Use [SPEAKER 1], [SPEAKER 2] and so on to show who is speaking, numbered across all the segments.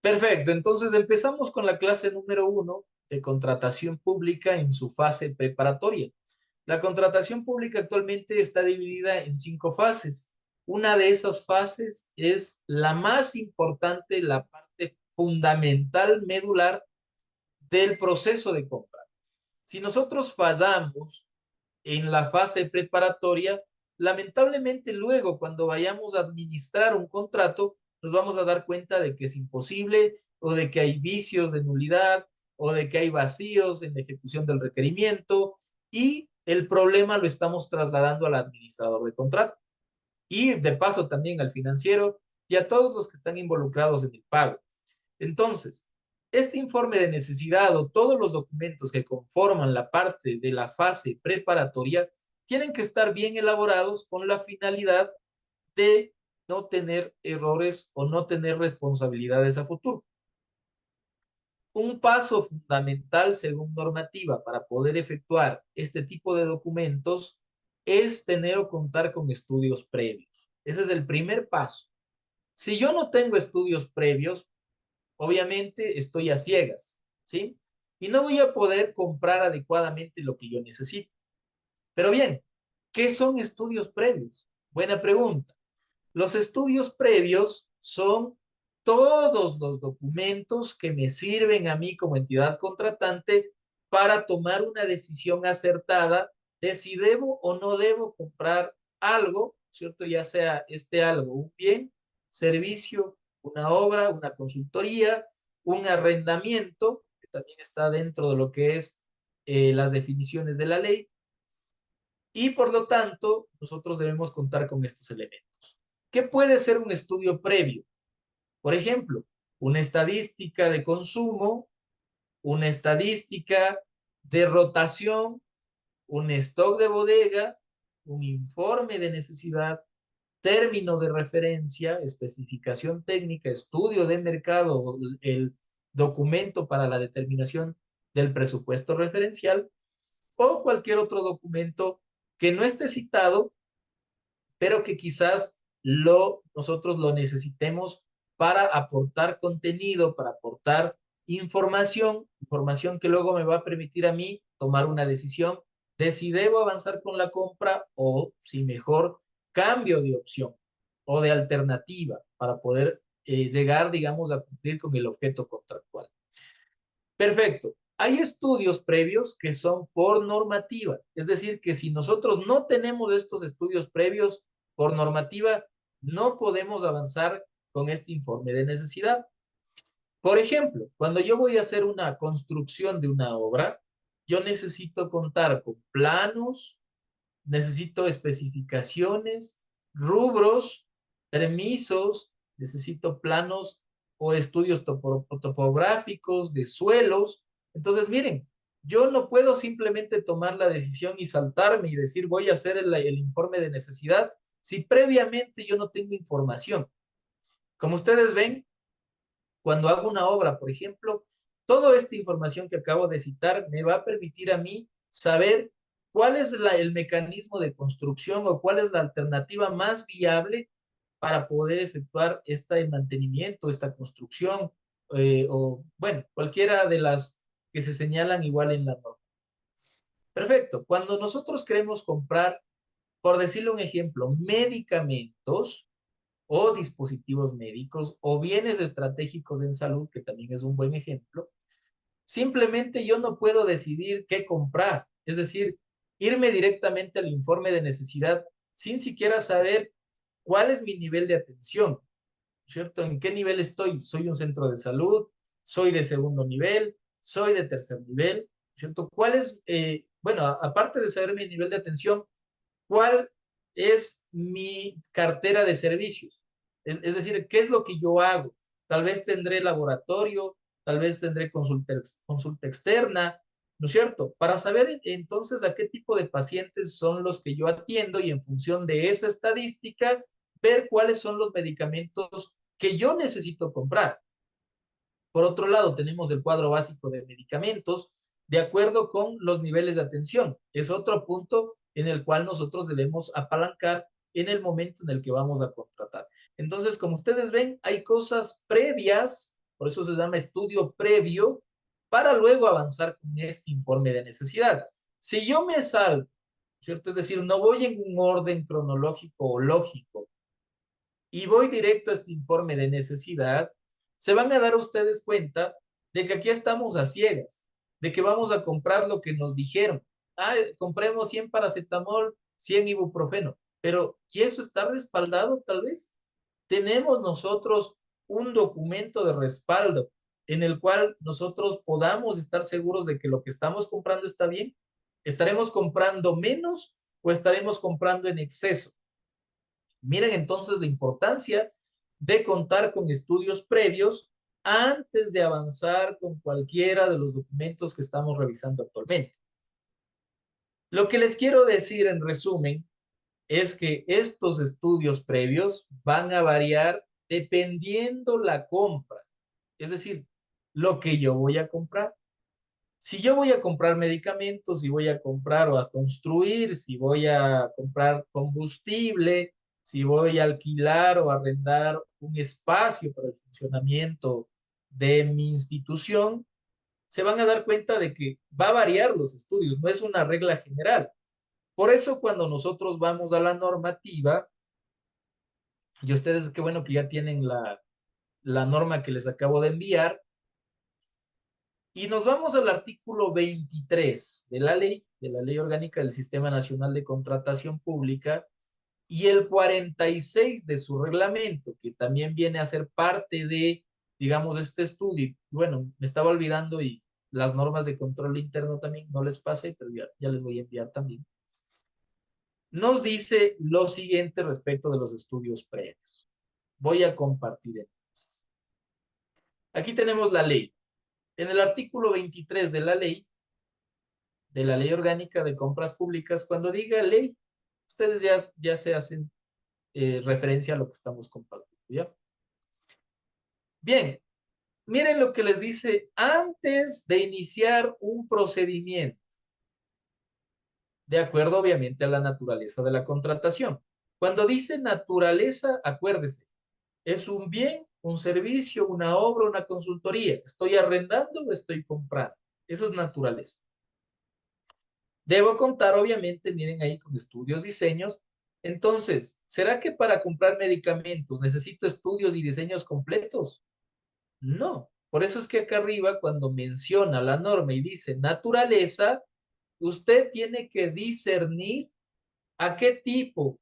[SPEAKER 1] Perfecto, entonces empezamos con la clase número 1 de contratación pública en su fase preparatoria. La contratación pública actualmente está dividida en 5 fases. Una de esas fases es la más importante, la parte fundamental, medular del proceso de compra. Si nosotros fallamos en la fase preparatoria, lamentablemente luego cuando vayamos a administrar un contrato, nos vamos a dar cuenta de que es imposible o de que hay vicios de nulidad o de que hay vacíos en la ejecución del requerimiento y el problema lo estamos trasladando al administrador de contrato y de paso también al financiero y a todos los que están involucrados en el pago. Entonces, este informe de necesidad o todos los documentos que conforman la parte de la fase preparatoria tienen que estar bien elaborados con la finalidad de no tener errores o no tener responsabilidades a futuro. Un paso fundamental según normativa para poder efectuar este tipo de documentos es tener o contar con estudios previos. Ese es el primer paso. Si yo no tengo estudios previos, obviamente estoy a ciegas, ¿sí? Y no voy a poder comprar adecuadamente lo que yo necesito. Pero bien, ¿qué son estudios previos? Buena pregunta. Los estudios previos son todos los documentos que me sirven a mí como entidad contratante para tomar una decisión acertada de si debo o no debo comprar algo, ¿cierto? Ya sea este algo, un bien, servicio, una obra, una consultoría, un arrendamiento, que también está dentro de lo que es las definiciones de la ley, y por lo tanto, nosotros debemos contar con estos elementos. ¿Qué puede ser un estudio previo? Por ejemplo, una estadística de consumo, una estadística de rotación, un stock de bodega, un informe de necesidad, término de referencia, especificación técnica, estudio de mercado, el documento para la determinación del presupuesto referencial o cualquier otro documento que no esté citado, pero que quizás nosotros lo necesitemos para aportar contenido, para aportar información que luego me va a permitir a mí tomar una decisión de si debo avanzar con la compra o si mejor cambio de opción o de alternativa para poder llegar, digamos, a cumplir con el objeto contractual. Perfecto. Hay estudios previos que son por normativa, es decir, que si nosotros no tenemos estos estudios previos por normativa, no podemos avanzar con este informe de necesidad. Por ejemplo, cuando yo voy a hacer una construcción de una obra, yo necesito contar con planos, necesito especificaciones, rubros, permisos, necesito planos o estudios topográficos de suelos. Entonces, miren, yo no puedo simplemente tomar la decisión y saltarme y decir voy a hacer el informe de necesidad si previamente yo no tengo información. Como ustedes ven, cuando hago una obra, por ejemplo, toda esta información que acabo de citar me va a permitir a mí saber cuál es el mecanismo de construcción o cuál es la alternativa más viable para poder efectuar este mantenimiento, esta construcción, o bueno, cualquiera de las que se señalan igual en la norma. Perfecto. Cuando nosotros queremos comprar, por decirle un ejemplo, medicamentos, o dispositivos médicos o bienes estratégicos en salud, que también es un buen ejemplo, simplemente yo no puedo decidir qué comprar, es decir, irme directamente al informe de necesidad sin siquiera saber cuál es mi nivel de atención, ¿cierto? ¿En qué nivel estoy? ¿Soy un centro de salud? ¿Soy de segundo nivel? ¿Soy de tercer nivel? ¿Cierto? ¿Cuál es, bueno, aparte de saber mi nivel de atención, cuál es mi cartera de servicios? Es decir, ¿qué es lo que yo hago? Tal vez tendré laboratorio, tal vez tendré consulta externa, ¿no es cierto? Para saber entonces a qué tipo de pacientes son los que yo atiendo y en función de esa estadística, ver cuáles son los medicamentos que yo necesito comprar. Por otro lado, tenemos el cuadro básico de medicamentos de acuerdo con los niveles de atención. Es otro punto en el cual nosotros debemos apalancar en el momento en el que vamos a contratar. Entonces, como ustedes ven, hay cosas previas Por eso se llama estudio previo para luego avanzar con este informe de necesidad. Si yo me salgo, ¿cierto? Es decir, no voy en un orden cronológico o lógico y voy directo a este informe de necesidad, se van a dar ustedes cuenta de que aquí estamos a ciegas, de que vamos a comprar lo que nos dijeron. Ah, compremos 100 paracetamol, 100 ibuprofeno, pero ¿y eso está respaldado tal vez? Tenemos nosotros un documento de respaldo en el cual nosotros podamos estar seguros de que lo que estamos comprando está bien. ¿Estaremos comprando menos o estaremos comprando en exceso? Miren entonces la importancia de contar con estudios previos antes de avanzar con cualquiera de los documentos que estamos revisando actualmente. Lo que les quiero decir en resumen es que estos estudios previos van a variar dependiendo la compra, es decir, lo que yo voy a comprar. Si yo voy a comprar medicamentos, si voy a comprar o a construir, si voy a comprar combustible, si voy a alquilar o arrendar un espacio para el funcionamiento de mi institución, se van a dar cuenta de que va a variar los estudios, no es una regla general. Por eso cuando nosotros vamos a la normativa, y ustedes qué bueno que ya tienen la norma que les acabo de enviar, y nos vamos al artículo 23 de la Ley Orgánica del Sistema Nacional de Contratación Pública, y el 46 de su reglamento, que también viene a ser parte de, digamos, este estudio. Bueno, me estaba olvidando y las normas de control interno también no les pasé, pero ya les voy a enviar también. Nos dice lo siguiente respecto de los estudios previos. Voy a compartir entonces. Aquí tenemos la ley. En el artículo 23 de la Ley Orgánica de Compras Públicas, cuando diga ley, ustedes ya se hacen referencia a lo que estamos compartiendo, ¿ya? Bien, miren lo que les dice antes de iniciar un procedimiento, de acuerdo obviamente a la naturaleza de la contratación. Cuando dice naturaleza, acuérdese, es un bien, un servicio, una obra, una consultoría. ¿Estoy arrendando o estoy comprando? Eso es naturaleza. Debo contar, obviamente, miren ahí con estudios, diseños. Entonces, ¿será que para comprar medicamentos necesito estudios y diseños completos? No. Por eso es que acá arriba, cuando menciona la norma y dice naturaleza, usted tiene que discernir a qué tipo,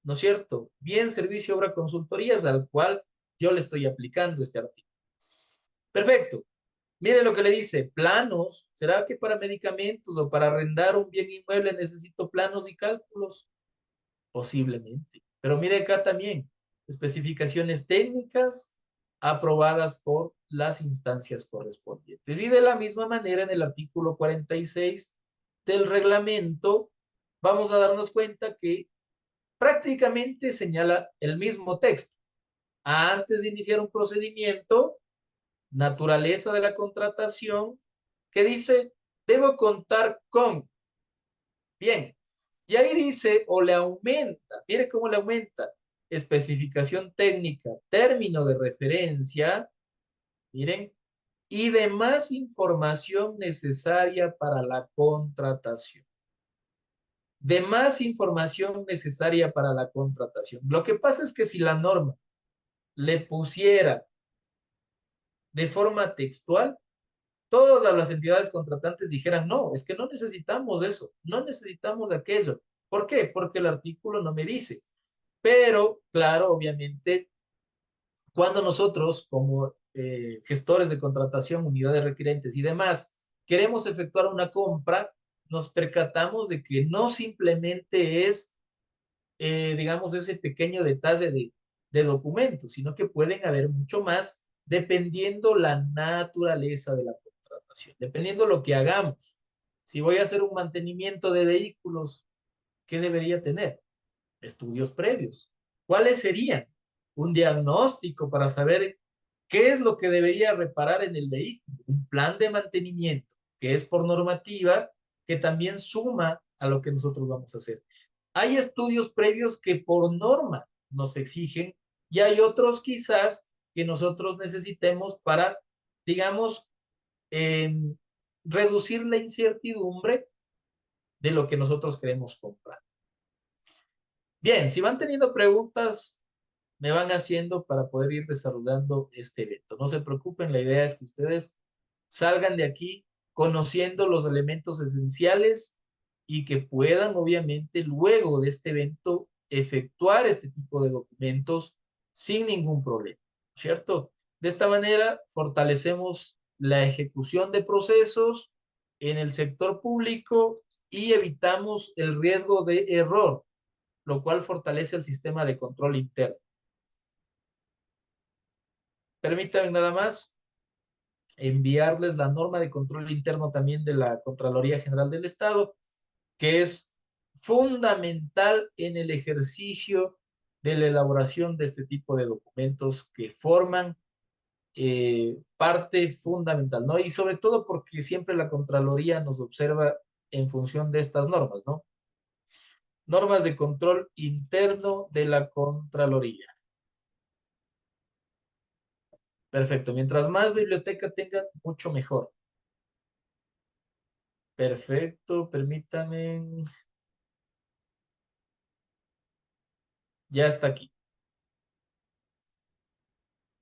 [SPEAKER 1] ¿no es cierto? Bien, servicio, obra, consultorías, al cual yo le estoy aplicando este artículo. Perfecto. Mire lo que le dice, planos. ¿Será que para medicamentos o para arrendar un bien inmueble necesito planos y cálculos? Posiblemente. Pero mire acá también, especificaciones técnicas aprobadas por las instancias correspondientes. Y de la misma manera, en el artículo 46 del reglamento, vamos a darnos cuenta que prácticamente señala el mismo texto. Antes de iniciar un procedimiento, naturaleza de la contratación, que dice, debo contar con. Bien, y ahí dice, o le aumenta, mire cómo le aumenta, especificación técnica, término de referencia, miren, y demás información necesaria para la contratación. Demás información necesaria para la contratación. Lo que pasa es que si la norma le pusiera de forma textual, todas las entidades contratantes dijeran, no, es que no necesitamos eso, no necesitamos aquello. ¿Por qué? Porque el artículo no me dice. Pero, claro, obviamente, cuando nosotros como gestores de contratación, unidades requerentes y demás, queremos efectuar una compra, nos percatamos de que no simplemente es, digamos, ese pequeño detalle de documentos, sino que pueden haber mucho más dependiendo la naturaleza de la contratación, dependiendo lo que hagamos. Si voy a hacer un mantenimiento de vehículos, ¿qué debería tener? Estudios previos. ¿Cuáles serían? Un diagnóstico para saber qué es lo que debería reparar en el vehículo, un plan de mantenimiento, que es por normativa, que también suma a lo que nosotros vamos a hacer. Hay estudios previos que por norma nos exigen y hay otros quizás que nosotros necesitemos para, digamos, reducir la incertidumbre de lo que nosotros queremos comprar. Bien, si van teniendo preguntas, me van haciendo para poder ir desarrollando este evento. No se preocupen, la idea es que ustedes salgan de aquí conociendo los elementos esenciales y que puedan, obviamente, luego de este evento, efectuar este tipo de documentos sin ningún problema, ¿cierto? De esta manera, fortalecemos la ejecución de procesos en el sector público y evitamos el riesgo de error, lo cual fortalece el sistema de control interno. Permítanme nada más enviarles la norma de control interno también de la Contraloría General del Estado, que es fundamental en el ejercicio de la elaboración de este tipo de documentos que forman parte fundamental, ¿no? Y sobre todo porque siempre la Contraloría nos observa en función de estas normas, ¿no? Normas de control interno de la Contraloría. Perfecto. Mientras más biblioteca tengan, mucho mejor. Perfecto. Permítame. Ya está aquí.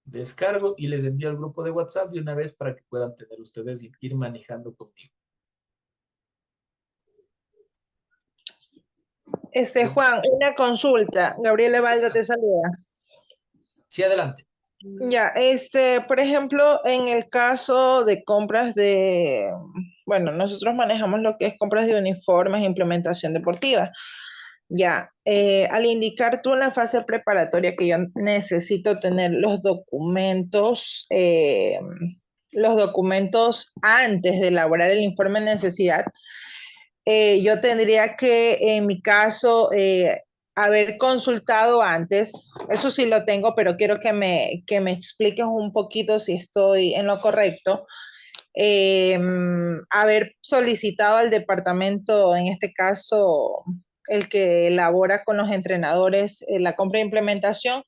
[SPEAKER 1] Descargo y les envío al grupo de WhatsApp de una vez para que puedan tener ustedes y ir manejando conmigo.
[SPEAKER 2] Juan, una consulta. Gabriela Valda te saluda.
[SPEAKER 1] Sí, adelante.
[SPEAKER 2] Ya, por ejemplo, en el caso de compras de, bueno, nosotros manejamos lo que es compras de uniformes e implementación deportiva. Ya, al indicar tú en la fase preparatoria que yo necesito tener los documentos antes de elaborar el informe de necesidad, yo tendría que, en mi caso, haber consultado antes. Eso sí lo tengo, pero quiero que me expliques un poquito si estoy en lo correcto. Haber solicitado al departamento, en este caso, el que elabora con los entrenadores la compra e implementación,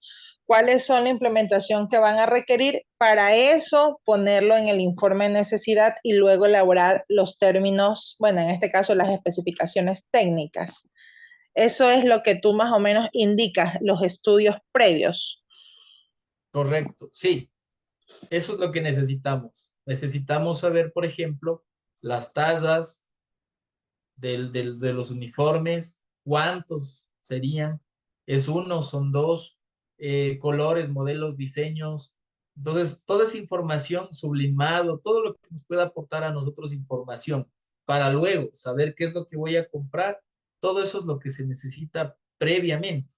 [SPEAKER 2] cuáles son la implementación que van a requerir, para eso ponerlo en el informe de necesidad y luego elaborar los términos, bueno, en este caso las especificaciones técnicas. Eso es lo que tú más o menos indicas, los estudios previos.
[SPEAKER 1] Correcto, sí. Eso es lo que necesitamos. Necesitamos saber, por ejemplo, las tallas de los uniformes, cuántos serían, es uno, son dos, colores, modelos, diseños. Entonces, toda esa información sublimado, todo lo que nos pueda aportar a nosotros información para luego saber qué es lo que voy a comprar, todo eso es lo que se necesita previamente.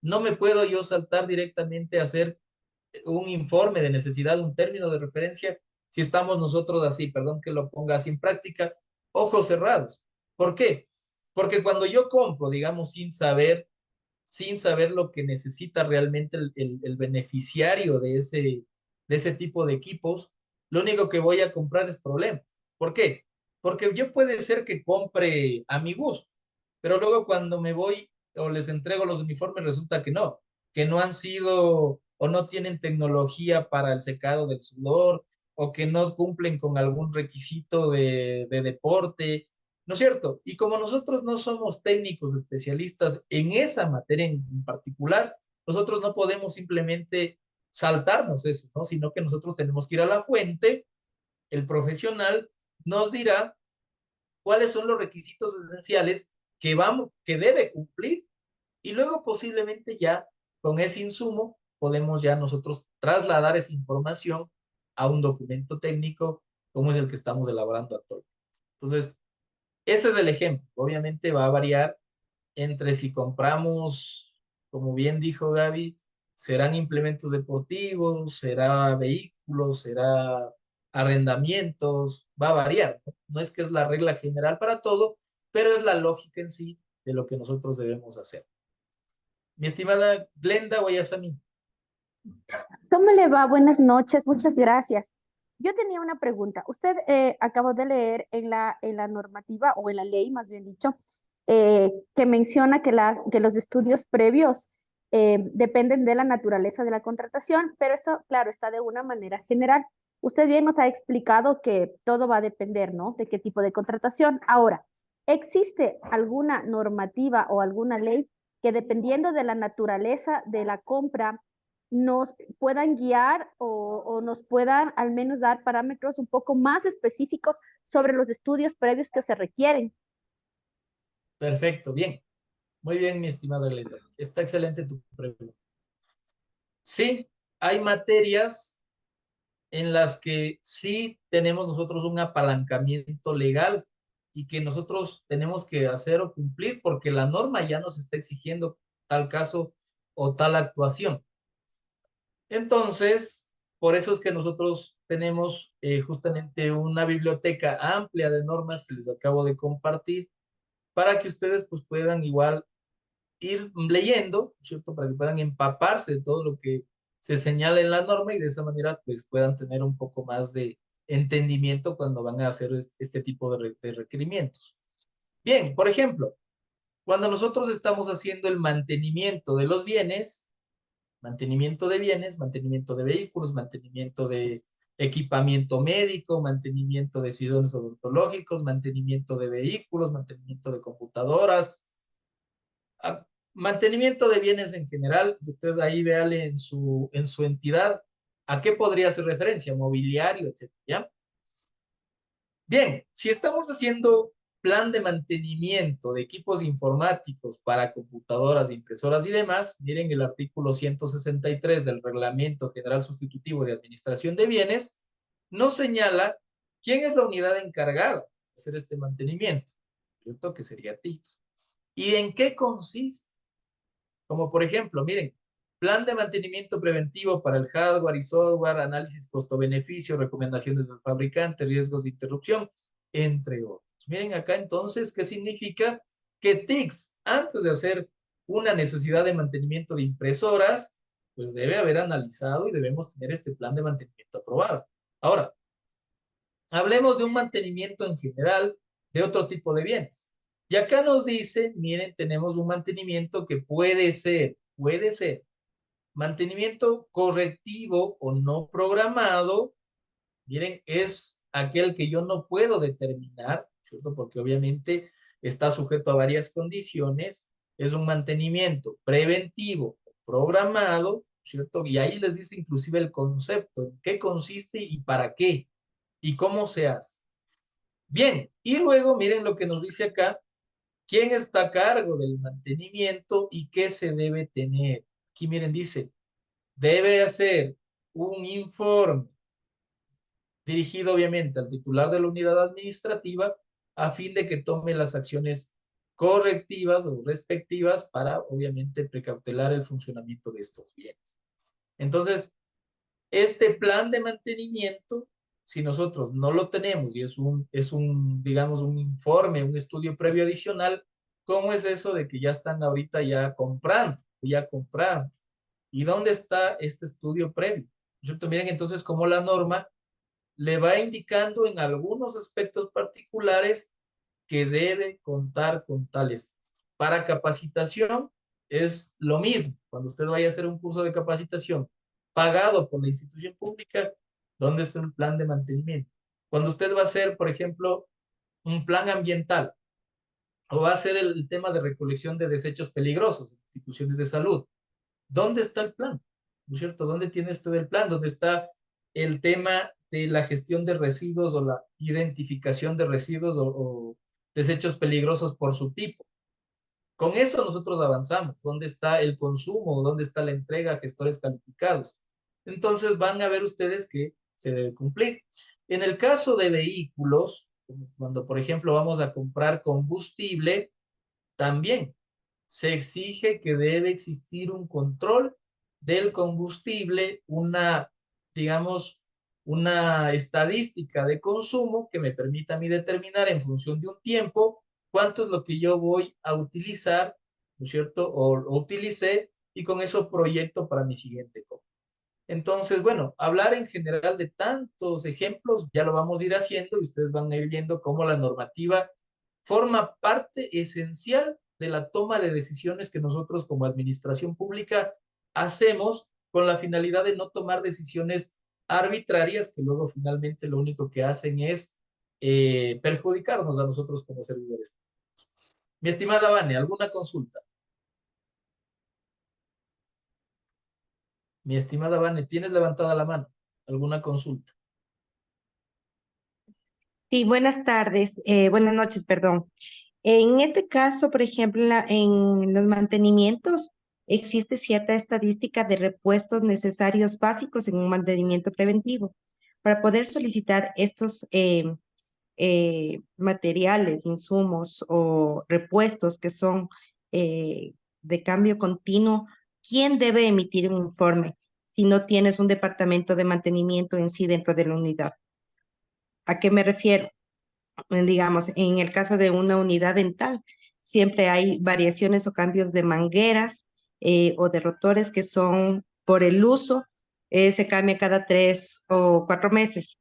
[SPEAKER 1] No me puedo yo saltar directamente a hacer un informe de necesidad, un término de referencia, si estamos nosotros así, perdón que lo ponga así en práctica, ojos cerrados. ¿Por qué? Porque cuando yo compro, digamos, sin saber lo que necesita realmente el beneficiario de ese tipo de equipos, lo único que voy a comprar es problemas. ¿Por qué? Porque yo puede ser que compre a mi gusto, pero luego cuando me voy o les entrego los uniformes resulta que no han sido o no tienen tecnología para el secado del sudor o que no cumplen con algún requisito de deporte, ¿no es cierto? Y como nosotros no somos técnicos especialistas en esa materia en particular, nosotros no podemos simplemente saltarnos eso, ¿no? Sino que nosotros tenemos que ir a la fuente, el profesional nos dirá cuáles son los requisitos esenciales que debe cumplir y luego posiblemente ya con ese insumo podemos ya nosotros trasladar esa información a un documento técnico como es el que estamos elaborando actualmente. Entonces, ese es el ejemplo. Obviamente va a variar entre si compramos, como bien dijo Gaby, serán implementos deportivos, será vehículos, será arrendamientos, va a variar, ¿no? No es que es la regla general para todo, pero es la lógica en sí de lo que nosotros debemos hacer. Mi estimada Glenda Guayasamín.
[SPEAKER 3] ¿Cómo le va? Buenas noches, muchas gracias. Yo tenía una pregunta. Usted acabó de leer en la normativa o en la ley, más bien dicho, que menciona que los estudios previos dependen de la naturaleza de la contratación, pero eso, claro, está de una manera general. Usted bien nos ha explicado que todo va a depender, ¿no? De qué tipo de contratación. Ahora, ¿existe alguna normativa o alguna ley que dependiendo de la naturaleza de la compra nos puedan guiar o nos puedan al menos dar parámetros un poco más específicos sobre los estudios previos que se requieren?
[SPEAKER 1] Perfecto, bien. Muy bien, mi estimada Glenda. Está excelente tu pregunta. Sí, hay materias en las que sí tenemos nosotros un apalancamiento legal y que nosotros tenemos que hacer o cumplir porque la norma ya nos está exigiendo tal caso o tal actuación. Entonces, por eso es que nosotros tenemos justamente una biblioteca amplia de normas que les acabo de compartir para que ustedes pues puedan igual ir leyendo, ¿cierto? Para que puedan empaparse de todo lo que se señala en la norma y de esa manera pues puedan tener un poco más de entendimiento cuando van a hacer este tipo de requerimientos. Bien, por ejemplo, cuando nosotros estamos haciendo el mantenimiento de bienes, mantenimiento de vehículos, mantenimiento de equipamiento médico, mantenimiento de silones odontológicos, mantenimiento de vehículos, mantenimiento de computadoras, mantenimiento de bienes en general. Usted ahí véale en su entidad a qué podría hacer referencia, mobiliario, etcétera, ¿ya? Bien, si estamos haciendo plan de mantenimiento de equipos informáticos para computadoras, impresoras y demás, miren el artículo 163 del Reglamento General Sustitutivo de Administración de Bienes, nos señala quién es la unidad encargada de hacer este mantenimiento, ¿cierto? Que sería TICS. ¿Y en qué consiste? Como por ejemplo, miren, plan de mantenimiento preventivo para el hardware y software, análisis costo-beneficio, recomendaciones del fabricante, riesgos de interrupción, entre otros. Miren acá entonces, ¿qué significa? Que TICS, antes de hacer una necesidad de mantenimiento de impresoras, pues debe haber analizado y debemos tener este plan de mantenimiento aprobado. Ahora, hablemos de un mantenimiento en general de otro tipo de bienes. Y acá nos dice, miren, tenemos un mantenimiento que puede ser mantenimiento correctivo o no programado. Miren, es aquel que yo no puedo determinar, ¿cierto? Porque obviamente está sujeto a varias condiciones. Es un mantenimiento preventivo o programado, ¿cierto? Y ahí les dice inclusive el concepto, en qué consiste y para qué y cómo se hace. Bien, y luego miren lo que nos dice acá, quién está a cargo del mantenimiento y qué se debe tener. Aquí miren, dice, debe hacer un informe dirigido obviamente al titular de la unidad administrativa a fin de que tome las acciones correctivas o respectivas para obviamente precautelar el funcionamiento de estos bienes. Entonces, este plan de mantenimiento, si nosotros no lo tenemos y digamos, un informe, un estudio previo adicional, ¿cómo es eso de que ya están ahorita ya comprando, ya compraron? ¿Y dónde está este estudio previo? ¿Cierto? Miren entonces cómo la norma le va indicando en algunos aspectos particulares que debe contar con tales. Para capacitación es lo mismo. Cuando usted vaya a hacer un curso de capacitación pagado por la institución pública, ¿dónde está el plan de mantenimiento? Cuando usted va a hacer, por ejemplo, un plan ambiental o va a hacer el tema de recolección de desechos peligrosos en instituciones de salud, ¿dónde está el plan? ¿No es cierto? ¿Dónde tiene usted el plan? ¿Dónde está el tema de la gestión de residuos o la identificación de residuos o desechos peligrosos por su tipo? Con eso nosotros avanzamos. ¿Dónde está el consumo? ¿Dónde está la entrega a gestores calificados? Entonces van a ver ustedes que se debe cumplir. En el caso de vehículos, cuando por ejemplo vamos a comprar combustible, también se exige que debe existir un control del combustible, digamos, una estadística de consumo que me permita a mí determinar en función de un tiempo cuánto es lo que yo voy a utilizar, ¿no es cierto? O utilicé y con eso proyecto para mi siguiente compra. Entonces, bueno, hablar en general de tantos ejemplos ya lo vamos a ir haciendo y ustedes van a ir viendo cómo la normativa forma parte esencial de la toma de decisiones que nosotros como administración pública hacemos con la finalidad de no tomar decisiones arbitrarias que luego finalmente lo único que hacen es perjudicarnos a nosotros como servidores. Mi estimada Vane, ¿alguna consulta? Mi estimada Vane, ¿tienes levantada la mano? ¿Alguna consulta?
[SPEAKER 4] Sí, buenas tardes, buenas noches, perdón. En este caso, por ejemplo, en los mantenimientos, existe cierta estadística de repuestos necesarios básicos en un mantenimiento preventivo. Para poder solicitar estos materiales, insumos o repuestos que son de cambio continuo, ¿quién debe emitir un informe si no tienes un departamento de mantenimiento en sí dentro de la unidad? ¿A qué me refiero? Digamos, en el caso de una unidad dental, siempre hay variaciones o cambios de mangueras o de rotores que son por el uso, se cambia cada 3 o 4 meses.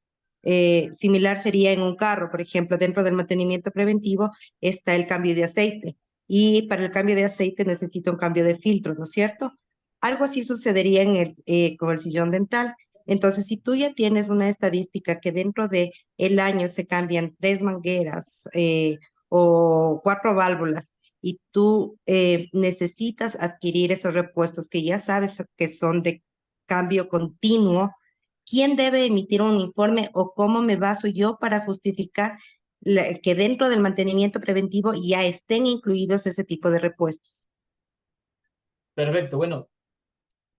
[SPEAKER 4] Similar sería en un carro, por ejemplo, dentro del mantenimiento preventivo está el cambio de aceite y para el cambio de aceite necesita un cambio de filtro, ¿no es cierto? Algo así sucedería con el sillón dental. Entonces, si tú ya tienes una estadística que dentro de el año se cambian 3 mangueras o 4 válvulas y tú necesitas adquirir esos repuestos que ya sabes que son de cambio continuo, ¿quién debe emitir un informe o cómo me baso yo para justificar que dentro del mantenimiento preventivo ya estén incluidos ese tipo de repuestos?
[SPEAKER 1] Perfecto, bueno,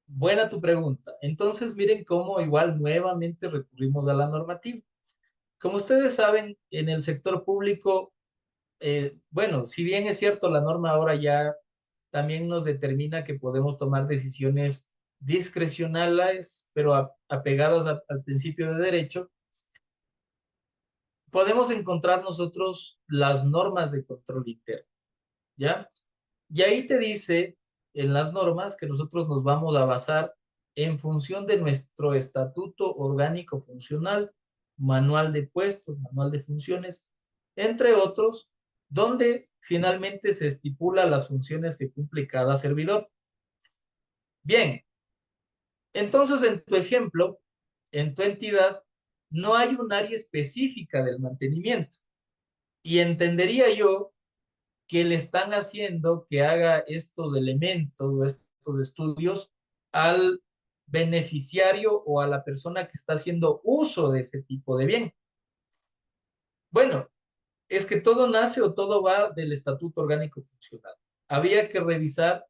[SPEAKER 1] buena tu pregunta. Entonces, miren cómo igual nuevamente recurrimos a la normativa. Como ustedes saben, en el sector público, bueno, si bien es cierto, la norma ahora ya también nos determina que podemos tomar decisiones discrecionales, pero apegadas al principio de derecho, podemos encontrar nosotros las normas de control interno, ¿ya? Y ahí te dice en las normas que nosotros nos vamos a basar en función de nuestro estatuto orgánico funcional, manual de puestos, manual de funciones, entre otros, donde finalmente se estipula las funciones que cumple cada servidor. Bien, entonces en tu ejemplo, en tu entidad, no hay un área específica del mantenimiento. Y entendería yo que le están haciendo que haga estos elementos o estos estudios al beneficiario o a la persona que está haciendo uso de ese tipo de bien. Bueno, es que todo nace o todo va del Estatuto Orgánico Funcional. Había que revisar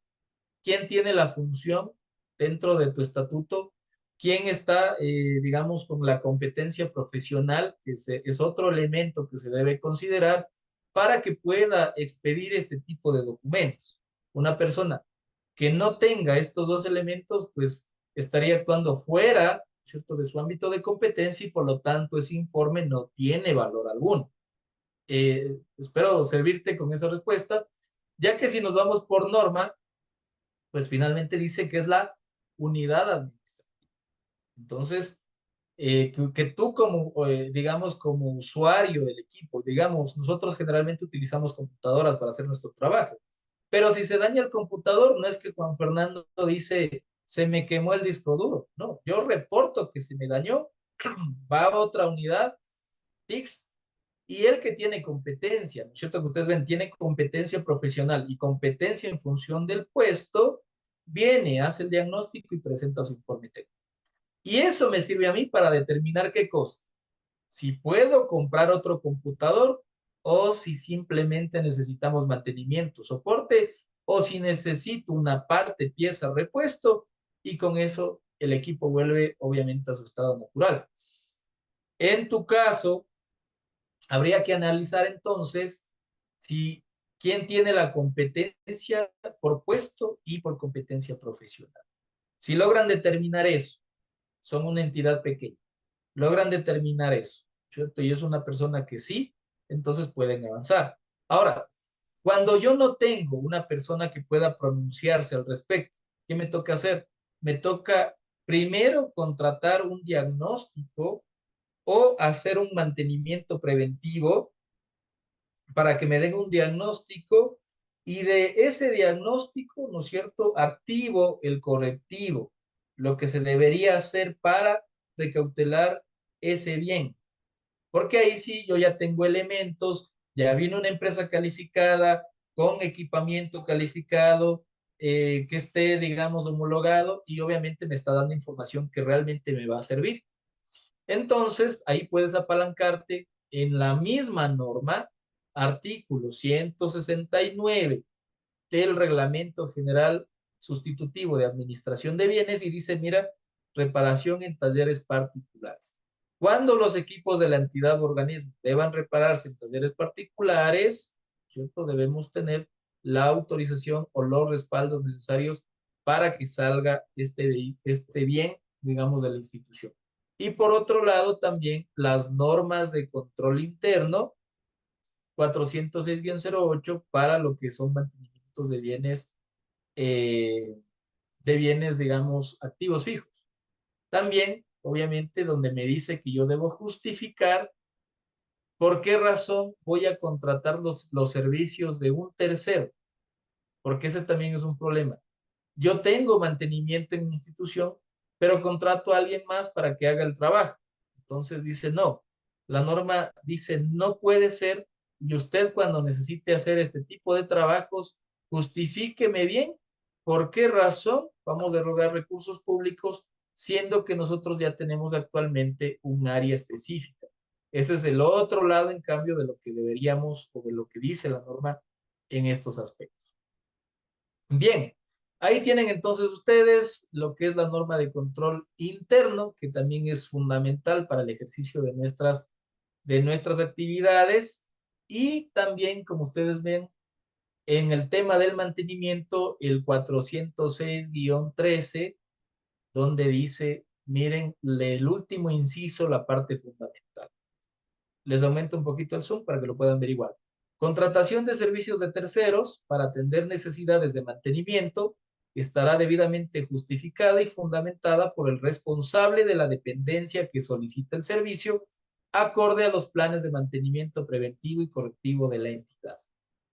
[SPEAKER 1] quién tiene la función dentro de tu estatuto, quién está, digamos, con la competencia profesional, que es otro elemento que se debe considerar para que pueda expedir este tipo de documentos. Una persona que no tenga estos dos elementos, pues estaría actuando fuera, ¿cierto?, de su ámbito de competencia y por lo tanto ese informe no tiene valor alguno. Espero servirte con esa respuesta, ya que si nos vamos por norma, pues finalmente dice que es la unidad administrativa. Entonces, que tú como, digamos, como usuario del equipo, digamos, nosotros generalmente utilizamos computadoras para hacer nuestro trabajo, pero si se daña el computador, no es que Juan Fernando dice, se me quemó el disco duro, no, yo reporto que se me dañó, va a otra unidad, TICS, y el que tiene competencia, ¿no es cierto? Que ustedes ven, tiene competencia profesional y competencia en función del puesto, viene, hace el diagnóstico y presenta su informe técnico. Y eso me sirve a mí para determinar qué cosa. Si puedo comprar otro computador o si simplemente necesitamos mantenimiento, soporte o si necesito una parte, pieza, repuesto y con eso el equipo vuelve obviamente a su estado natural. En tu caso, habría que analizar entonces si quién tiene la competencia por puesto y por competencia profesional. Si logran determinar eso, son una entidad pequeña, logran determinar eso, ¿cierto? Y es una persona que sí, entonces pueden avanzar. Ahora, cuando yo no tengo una persona que pueda pronunciarse al respecto, ¿qué me toca hacer? Me toca primero contratar un diagnóstico o hacer un mantenimiento preventivo para que me den un diagnóstico Y de ese diagnóstico, ¿no es cierto?, activo el correctivo, lo que se debería hacer para recautelar ese bien. Porque ahí sí yo ya tengo elementos, ya vino una empresa calificada, con equipamiento calificado, que esté, digamos, homologado y obviamente me está dando información que realmente me va a servir. Entonces, ahí puedes apalancarte en la misma norma, artículo 169 del Reglamento General Sustitutivo de Administración de Bienes y dice, mira, reparación en talleres particulares. Cuando los equipos de la entidad o organismo deban repararse en talleres particulares, ¿cierto? Debemos tener la autorización o los respaldos necesarios para que salga este bien, digamos, de la institución. Y por otro lado, también las normas de control interno, 406-08, para lo que son mantenimientos de bienes, digamos, activos fijos. También, obviamente, donde me dice que yo debo justificar por qué razón voy a contratar los servicios de un tercero, porque ese también es un problema. Yo tengo mantenimiento en mi institución, pero contrato a alguien más para que haga el trabajo. Entonces dice, no, la norma dice, no puede ser, y usted cuando necesite hacer este tipo de trabajos, justifíqueme bien por qué razón vamos a erogar recursos públicos, siendo que nosotros ya tenemos actualmente un área específica. Ese es el otro lado, en cambio, de lo que deberíamos o de lo que dice la norma en estos aspectos. Bien, ahí tienen entonces ustedes lo que es la norma de control interno, que también es fundamental para el ejercicio de nuestras actividades. Y también, como ustedes ven, en el tema del mantenimiento, el 406-13, donde dice, miren, el último inciso, la parte fundamental. Les aumento un poquito el zoom para que lo puedan ver igual. Contratación de servicios de terceros para atender necesidades de mantenimiento estará debidamente justificada y fundamentada por el responsable de la dependencia que solicita el servicio, acorde a los planes de mantenimiento preventivo y correctivo de la entidad.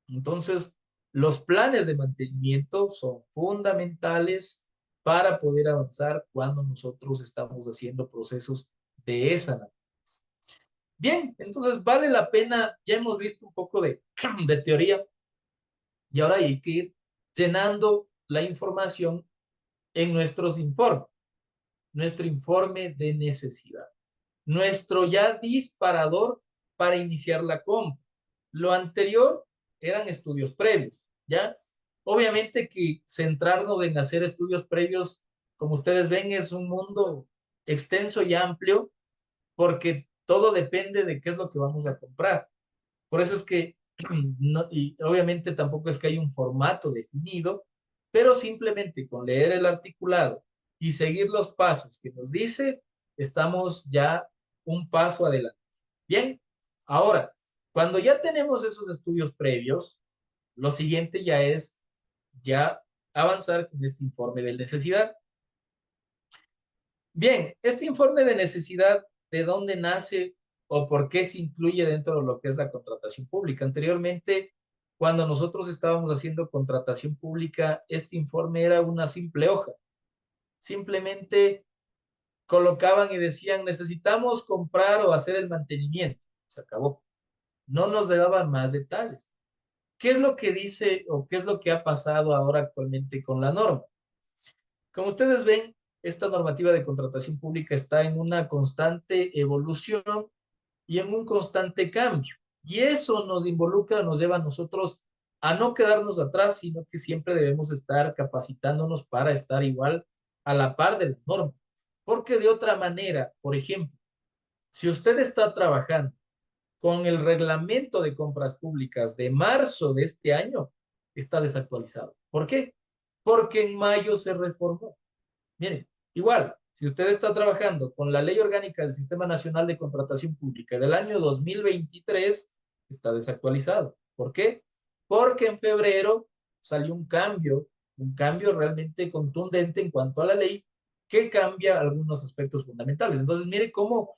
[SPEAKER 1] Entonces, los planes de mantenimiento son fundamentales para poder avanzar cuando nosotros estamos haciendo procesos de esa naturaleza. Bien, entonces vale la pena, ya hemos visto un poco de teoría y ahora hay que ir llenando la información en nuestros informes, nuestro informe de necesidad, nuestro ya disparador para iniciar la compra. Lo anterior eran estudios previos, ¿ya? Obviamente que centrarnos en hacer estudios previos, como ustedes ven, es un mundo extenso y amplio porque todo depende de qué es lo que vamos a comprar. Por eso es que, no, y obviamente tampoco es que hay un formato definido, pero simplemente con leer el articulado y seguir los pasos que nos dice, estamos ya un paso adelante. Bien, ahora, cuando ya tenemos esos estudios previos, lo siguiente ya es ya avanzar con este informe de necesidad. Bien, este informe de necesidad, ¿de dónde nace o por qué se incluye dentro de lo que es la contratación pública? Anteriormente, cuando nosotros estábamos haciendo contratación pública, este informe era una simple hoja. Simplemente colocaban y decían, necesitamos comprar o hacer el mantenimiento. Se acabó. No nos daban más detalles. ¿Qué es lo que dice o qué es lo que ha pasado ahora actualmente con la norma? Como ustedes ven, esta normativa de contratación pública está en una constante evolución y en un constante cambio. Y eso nos involucra, nos lleva a nosotros a no quedarnos atrás, sino que siempre debemos estar capacitándonos para estar igual a la par de la norma. Porque de otra manera, por ejemplo, si usted está trabajando con el reglamento de compras públicas de marzo de este año, está desactualizado. ¿Por qué? Porque en mayo se reformó. Miren, igual, si usted está trabajando con la Ley Orgánica del Sistema Nacional de Contratación Pública del año 2023, está desactualizado. ¿Por qué? Porque en febrero salió un cambio realmente contundente en cuanto a la ley que cambia algunos aspectos fundamentales. Entonces, mire cómo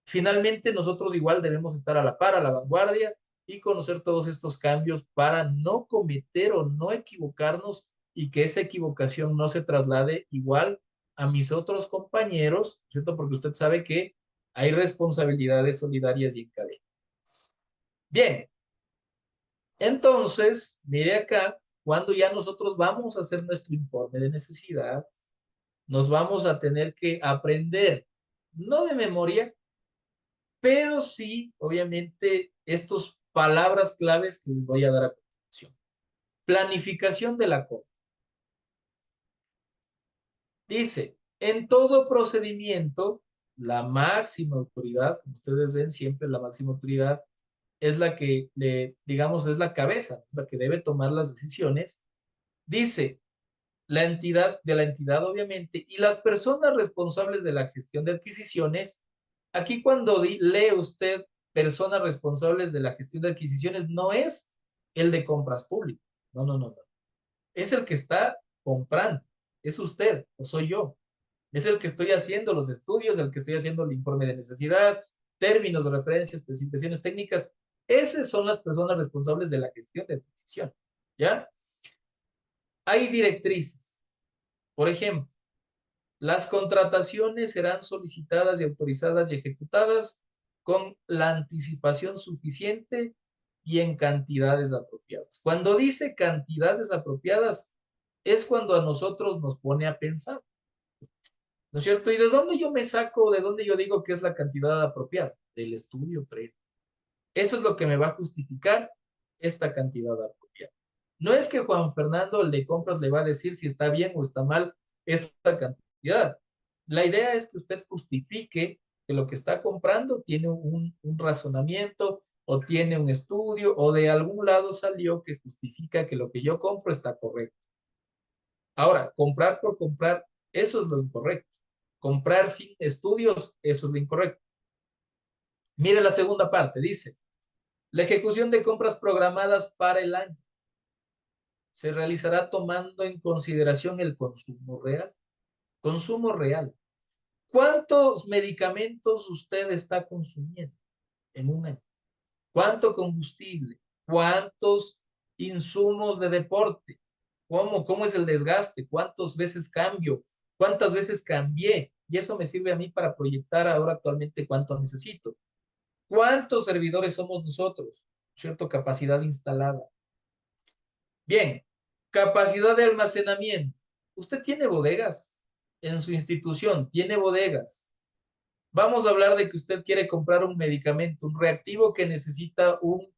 [SPEAKER 1] finalmente nosotros igual debemos estar a la par, a la vanguardia y conocer todos estos cambios para no cometer o no equivocarnos y que esa equivocación no se traslade igual a mis otros compañeros, ¿cierto? Porque usted sabe que hay responsabilidades solidarias y en cadena. Bien, entonces, mire acá, cuando ya nosotros vamos a hacer nuestro informe de necesidad, nos vamos a tener que aprender, no de memoria, pero sí, obviamente, estas palabras claves que les voy a dar a continuación. Planificación de la compra. Dice, en todo procedimiento, la máxima autoridad, como ustedes ven, siempre la máxima autoridad es la que, digamos, es la cabeza, la que debe tomar las decisiones. Dice, la entidad, de la entidad obviamente, y las personas responsables de la gestión de adquisiciones. Aquí cuando lee usted personas responsables de la gestión de adquisiciones, no es el de compras públicas, no, no, no, no. Es el que está comprando, es usted o soy yo. Es el que estoy haciendo los estudios, el que estoy haciendo el informe de necesidad, términos de referencia, especificaciones técnicas. Esas son las personas responsables de la gestión de adquisición, ¿ya? Hay directrices. Por ejemplo, las contrataciones serán solicitadas y autorizadas y ejecutadas con la anticipación suficiente y en cantidades apropiadas. Cuando dice cantidades apropiadas, es cuando a nosotros nos pone a pensar, ¿no es cierto? ¿Y de dónde yo me saco, de dónde yo digo que es la cantidad apropiada? Del estudio previo. Eso es lo que me va a justificar esta cantidad apropiada. No es que Juan Fernando, el de compras, le va a decir si está bien o está mal esta cantidad. La idea es que usted justifique que lo que está comprando tiene un razonamiento o tiene un estudio o de algún lado salió que justifica que lo que yo compro está correcto. Ahora, comprar por comprar, eso es lo incorrecto. Comprar sin estudios, eso es lo incorrecto. Mire la segunda parte, dice, la ejecución de compras programadas para el año se realizará tomando en consideración el consumo real. Consumo real. ¿Cuántos medicamentos usted está consumiendo en un año? ¿Cuánto combustible? ¿Cuántos insumos de deporte? ¿Cómo es el desgaste? ¿Cuántas veces cambio? ¿Cuántas veces cambié? Y eso me sirve a mí para proyectar ahora actualmente cuánto necesito. ¿Cuántos servidores somos nosotros? ¿Cierto? Capacidad instalada. Bien, capacidad de almacenamiento. Usted tiene bodegas en su institución, tiene bodegas. Vamos a hablar de que usted quiere comprar un medicamento, un reactivo que necesita un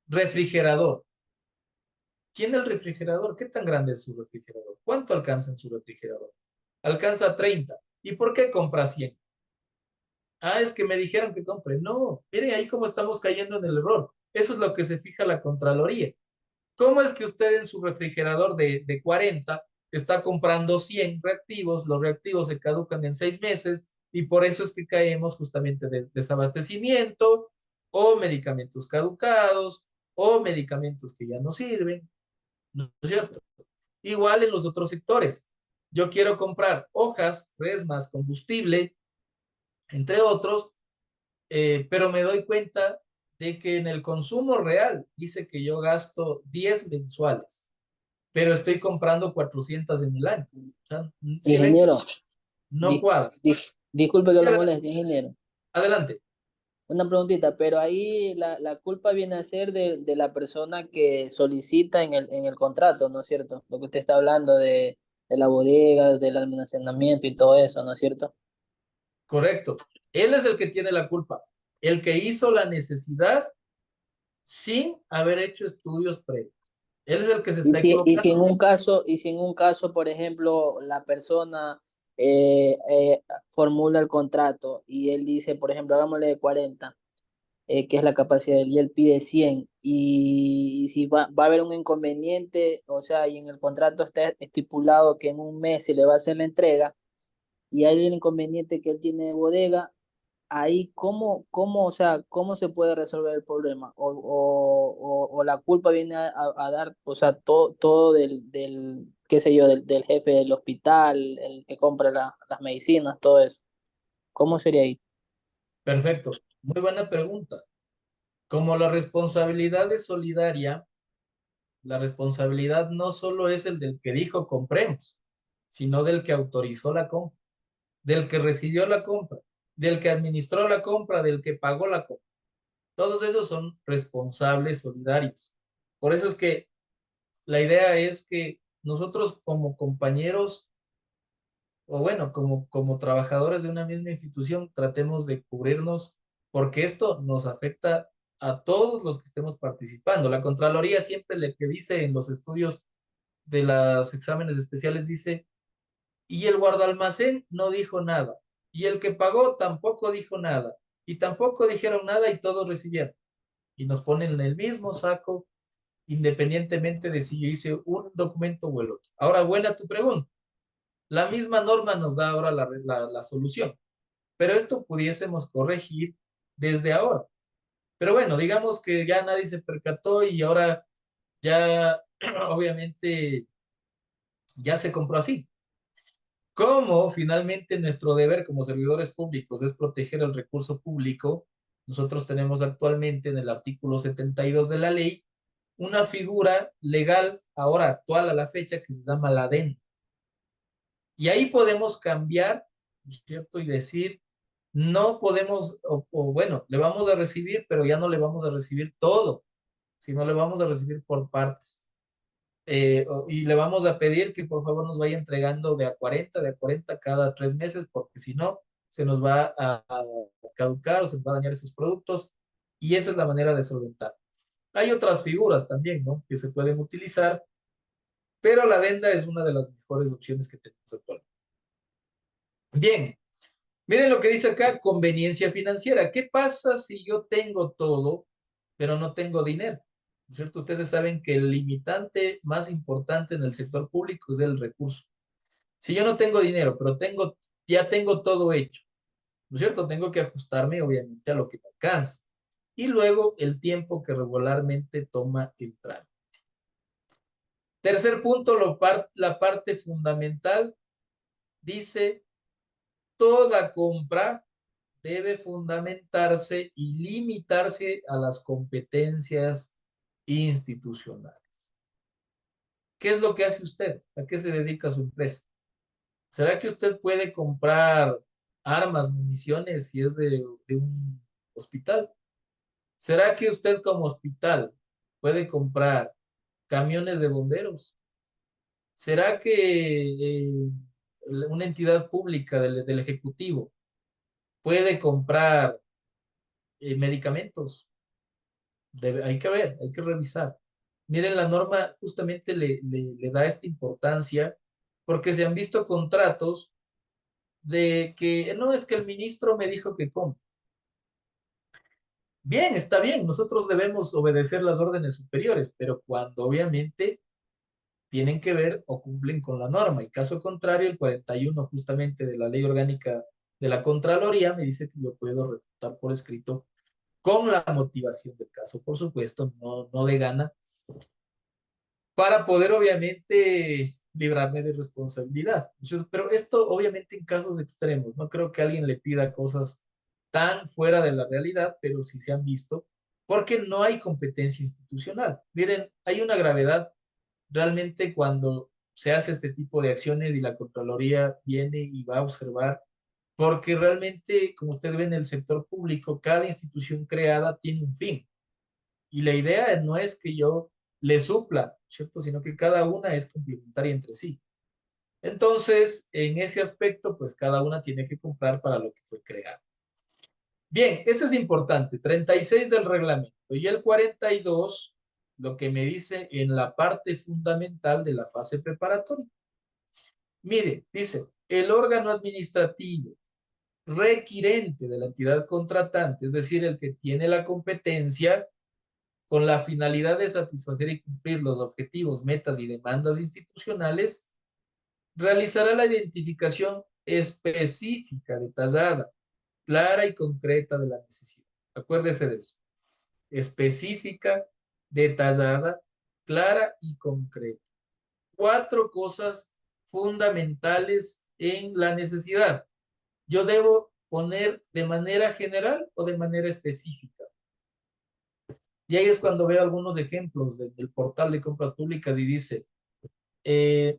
[SPEAKER 1] refrigerador. ¿Tiene el refrigerador? ¿Qué tan grande es su refrigerador? ¿Cuánto alcanza en su refrigerador? Alcanza 30. ¿Y por qué compra 100? Ah, es que me dijeron que compre. No, miren ahí cómo estamos cayendo en el error. Eso es lo que se fija la Contraloría. ¿Cómo es que usted en su refrigerador de 40 está comprando 100 reactivos? Los reactivos se caducan en 6 meses y por eso es que caemos justamente de desabastecimiento o medicamentos caducados o medicamentos que ya no sirven, ¿no es cierto? Igual en los otros sectores. Yo quiero comprar hojas, resmas, combustible, entre otros, pero me doy cuenta de que en el consumo real dice que yo gasto 10 mensuales, pero estoy comprando 400 en el año. O sea, si ven,
[SPEAKER 5] Ingeniero,
[SPEAKER 1] no
[SPEAKER 5] di-
[SPEAKER 1] cuadra.
[SPEAKER 5] disculpe que lo
[SPEAKER 1] Adelante.
[SPEAKER 5] moleste, ingeniero.
[SPEAKER 1] Adelante.
[SPEAKER 5] Una preguntita, pero ahí la culpa viene a ser de la persona que solicita en el contrato, ¿no es cierto? Lo que usted está hablando de la bodega, del almacenamiento y todo eso, ¿no es cierto?
[SPEAKER 1] Correcto. Él es el que tiene la culpa. El que hizo la necesidad sin haber hecho estudios previos. Él es el que se está
[SPEAKER 5] Y si en
[SPEAKER 1] equivocando.
[SPEAKER 5] un caso, por ejemplo, la persona formula el contrato y él dice, por ejemplo, hagámosle de 40, que es la capacidad, y él pide 100, y si va a haber un inconveniente, o sea, y en el contrato está estipulado que en un mes se le va a hacer la entrega, y hay el inconveniente que él tiene de bodega, ahí o sea, cómo se puede resolver el problema, o la culpa viene a dar, o sea, todo qué sé yo, del jefe del hospital, el que compra las medicinas, todo eso. ¿Cómo sería ahí?
[SPEAKER 1] Perfecto. Muy buena pregunta. Como la responsabilidad es solidaria, la responsabilidad no solo es el del que dijo compremos, sino del que autorizó la compra, del que recibió la compra, del que administró la compra, del que pagó la compra. Todos esos son responsables solidarios. Por eso es que la idea es que nosotros como compañeros, o bueno, como trabajadores de una misma institución, tratemos de cubrirnos porque esto nos afecta a todos los que estemos participando. La Contraloría siempre le que dice en los estudios de los exámenes especiales, dice, y el guardalmacén no dijo nada, y el que pagó tampoco dijo nada, y tampoco dijeron nada y todos recibieron. Y nos ponen en el mismo saco, independientemente de si yo hice un documento o el otro. Ahora, buena tu pregunta. La misma norma nos da ahora la solución, pero esto pudiésemos corregir desde ahora. Pero bueno, digamos que ya nadie se percató y ahora ya obviamente ya se compró así. Como finalmente nuestro deber como servidores públicos es proteger el recurso público, nosotros tenemos actualmente en el artículo 72 de la ley una figura legal ahora actual a la fecha que se llama la adenda. Y ahí podemos cambiar, ¿cierto? Y decir, no podemos, o bueno, le vamos a recibir, pero ya no le vamos a recibir todo, sino le vamos a recibir por partes. Y le vamos a pedir que por favor nos vaya entregando de a 40 cada 3 meses, porque si no, se nos va a caducar o se nos va a dañar esos productos, y esa es la manera de solventar. Hay otras figuras también, ¿no? Que se pueden utilizar, pero la adenda es una de las mejores opciones que tenemos actualmente. Bien, miren lo que dice acá, conveniencia financiera. ¿Qué pasa si yo tengo todo, pero no tengo dinero? ¿No es cierto? Ustedes saben que el limitante más importante en el sector público es el recurso. Si yo no tengo dinero, pero ya tengo todo hecho, ¿no es cierto? Tengo que ajustarme, obviamente, a lo que me alcanza. Y luego el tiempo que regularmente toma el trámite. Tercer punto, la parte fundamental, dice, toda compra debe fundamentarse y limitarse a las competencias institucionales. ¿Qué es lo que hace usted? ¿A qué se dedica su empresa? ¿Será que usted puede comprar armas, municiones si es de un hospital? ¿Será que usted como hospital puede comprar camiones de bomberos? ¿Será que una entidad pública del Ejecutivo puede comprar medicamentos? Hay que ver, hay que revisar. Miren, la norma justamente le da esta importancia porque se han visto contratos de que no es que el ministro me dijo que compre. Bien, está bien, nosotros debemos obedecer las órdenes superiores, pero cuando obviamente tienen que ver o cumplen con la norma. Y caso contrario, el 41 justamente de la Ley Orgánica de la Contraloría me dice que yo puedo refutar por escrito con la motivación del caso, por supuesto, no de gana, para poder obviamente librarme de responsabilidad. Entonces, pero esto obviamente en casos extremos, no creo que alguien le pida cosas tan fuera de la realidad, pero sí se han visto, porque no hay competencia institucional. Miren, hay una gravedad realmente cuando se hace este tipo de acciones y la Contraloría viene y va a observar, porque realmente, como usted ve en el sector público, cada institución creada tiene un fin. Y la idea no es que yo le supla, ¿cierto? Sino que cada una es complementaria entre sí. Entonces, en ese aspecto, pues cada una tiene que comprar para lo que fue creada. Bien, eso es importante. 36 del reglamento. Y el 42, lo que me dice en la parte fundamental de la fase preparatoria. Mire, dice, el órgano administrativo requirente de la entidad contratante, es decir, el que tiene la competencia con la finalidad de satisfacer y cumplir los objetivos, metas y demandas institucionales, realizará la identificación específica, detallada, clara y concreta de la necesidad. Acuérdese de eso. Específica, detallada, clara y concreta. 4 cosas fundamentales en la necesidad. Yo debo poner de manera general o de manera específica. Y ahí es cuando veo algunos ejemplos del portal de compras públicas y dice,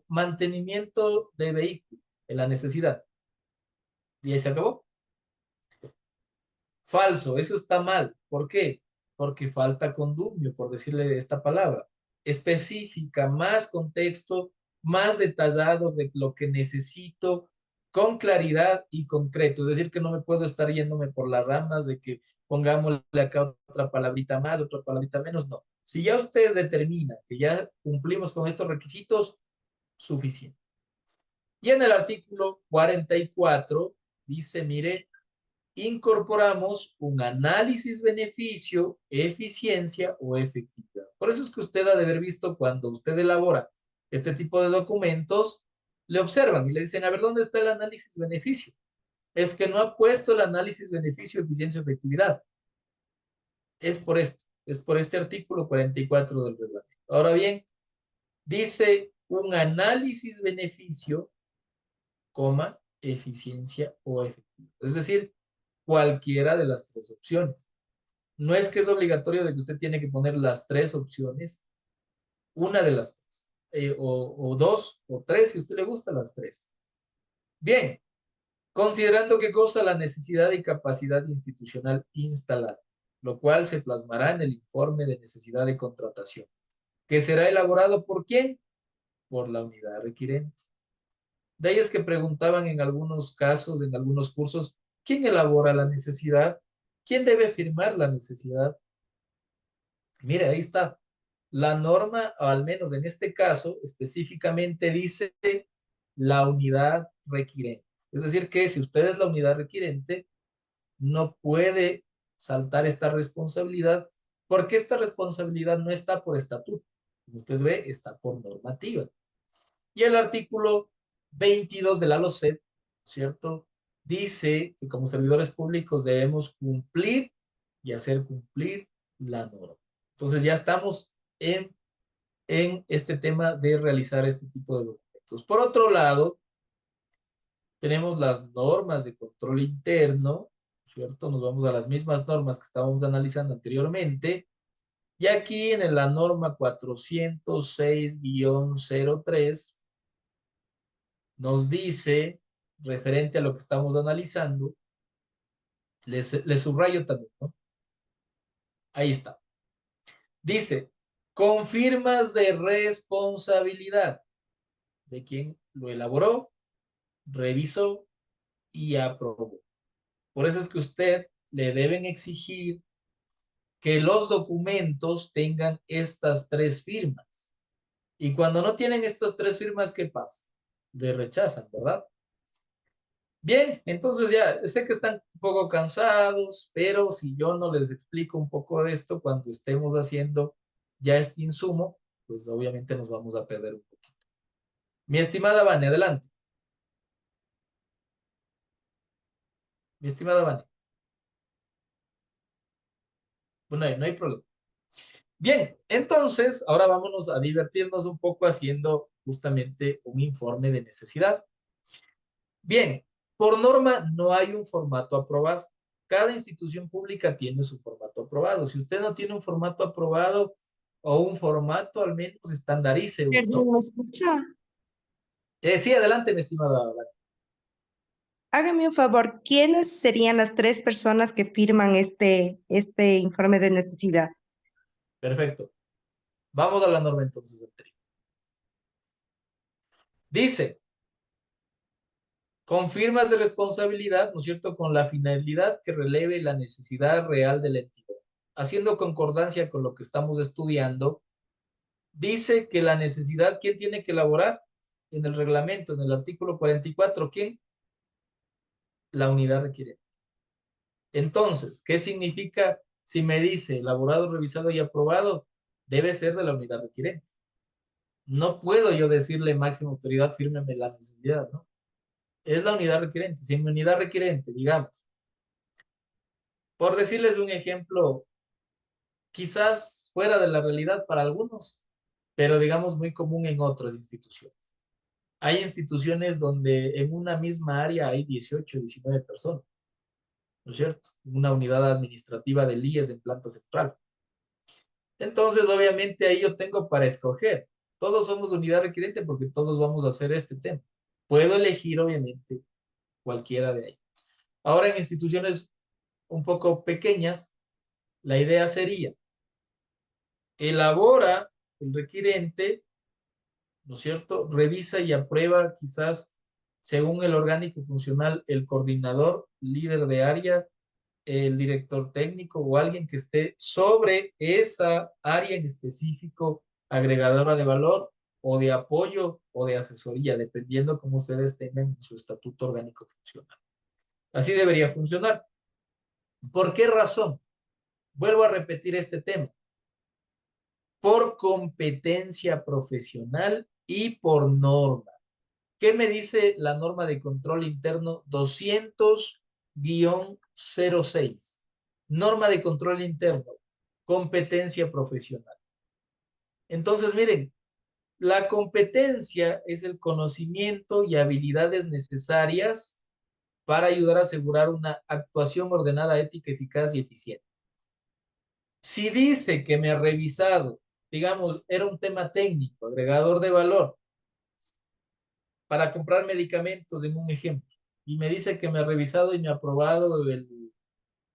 [SPEAKER 1] mantenimiento de vehículo, en la necesidad. Y ahí se acabó. Falso, eso está mal. ¿Por qué? Porque falta condumio, por decirle esta palabra. Específica, más contexto, más detallado de lo que necesito, con claridad y concreto. Es decir, que no me puedo estar yéndome por las ramas de que pongámosle acá otra palabrita más, otra palabrita menos. No. Si ya usted determina que ya cumplimos con estos requisitos, suficiente. Y en el artículo 44 dice, mire, incorporamos un análisis beneficio, eficiencia o efectividad. Por eso es que usted ha de haber visto cuando usted elabora este tipo de documentos, le observan y le dicen, a ver, ¿dónde está el análisis beneficio? Es que no ha puesto el análisis beneficio, eficiencia o efectividad. Es por esto, es por este artículo 44 del reglamento. Ahora bien, dice un análisis beneficio, coma, eficiencia o efectividad. Es decir, cualquiera de las tres opciones. No es que es obligatorio de que usted tiene que poner las tres opciones, una de las tres, o dos, o tres, si a usted le gusta las tres. Bien, considerando qué cosa la necesidad y capacidad institucional instalada, lo cual se plasmará en el informe de necesidad de contratación, que será elaborado ¿por quién? Por la unidad requirente. De ahí es que preguntaban en algunos casos, en algunos cursos, ¿quién elabora la necesidad? ¿Quién debe firmar la necesidad? Mire, ahí está. La norma, o al menos en este caso, específicamente dice la unidad requirente. Es decir, que si usted es la unidad requirente, no puede saltar esta responsabilidad, porque esta responsabilidad no está por estatuto. Como usted ve, está por normativa. Y el artículo 22 de la LOCEP, ¿cierto? Dice que como servidores públicos debemos cumplir y hacer cumplir la norma. Entonces ya estamos en este tema de realizar este tipo de documentos. Por otro lado, tenemos las normas de control interno, ¿cierto? Nos vamos a las mismas normas que estábamos analizando anteriormente. Y aquí en la norma 406-03 nos dice, referente a lo que estamos analizando, les subrayo también, ¿no? Ahí está. Dice, con firmas de responsabilidad de quien lo elaboró, revisó y aprobó. Por eso es que usted le deben exigir que los documentos tengan estas tres firmas. Y cuando no tienen estas tres firmas, ¿qué pasa? Le rechazan, ¿verdad? Bien, entonces ya sé que están un poco cansados, pero si yo no les explico un poco de esto cuando estemos haciendo ya este insumo, pues obviamente nos vamos a perder un poquito. Mi estimada Vane, adelante. Mi estimada Vane. Bueno, no hay problema. Bien, entonces ahora vámonos a divertirnos un poco haciendo justamente un informe de necesidad. Bien, por norma no hay un formato aprobado. Cada institución pública tiene su formato aprobado. Si usted no tiene un formato aprobado o un formato, al menos estandarice uno.
[SPEAKER 4] Perdón, ¿me escucha?
[SPEAKER 1] Sí, adelante, mi estimada Vane.
[SPEAKER 4] Hágame un favor, ¿quiénes serían las tres personas que firman este informe de necesidad?
[SPEAKER 1] Perfecto. Vamos a la norma entonces anterior. Dice, con firmas de responsabilidad, ¿no es cierto?, con la finalidad que releve la necesidad real de la entidad. Haciendo concordancia con lo que estamos estudiando, dice que la necesidad, ¿quién tiene que elaborar? En el reglamento, en el artículo 44, ¿quién? La unidad requirente. Entonces, ¿qué significa si me dice elaborado, revisado y aprobado? Debe ser de la unidad requirente. No puedo yo decirle máxima autoridad, fírmeme la necesidad, ¿no? Es la unidad requirente. Si mi unidad requirente, digamos, por decirles un ejemplo, quizás fuera de la realidad para algunos, pero digamos muy común en otras instituciones. Hay instituciones donde en una misma área hay 18, 19 personas, ¿no es cierto? Una unidad administrativa del IES en planta central. Entonces, obviamente, ahí yo tengo para escoger. Todos somos unidad requerente porque todos vamos a hacer este tema. Puedo elegir, obviamente, cualquiera de ahí. Ahora, en instituciones un poco pequeñas, la idea sería, elabora el requerente, ¿no es cierto? Revisa y aprueba quizás, según el orgánico funcional, el coordinador, líder de área, el director técnico o alguien que esté sobre esa área en específico, agregadora de valor o de apoyo o de asesoría, dependiendo cómo ustedes tengan su estatuto orgánico funcional. Así debería funcionar. ¿Por qué razón? Vuelvo a repetir este tema. Por competencia profesional y por norma. ¿Qué me dice la norma de control interno 200-06? Norma de control interno, competencia profesional. Entonces, miren, la competencia es el conocimiento y habilidades necesarias para ayudar a asegurar una actuación ordenada, ética, eficaz y eficiente. Si dice que me ha revisado, digamos, era un tema técnico, agregador de valor, para comprar medicamentos, en un ejemplo, y me dice que me ha revisado y me ha aprobado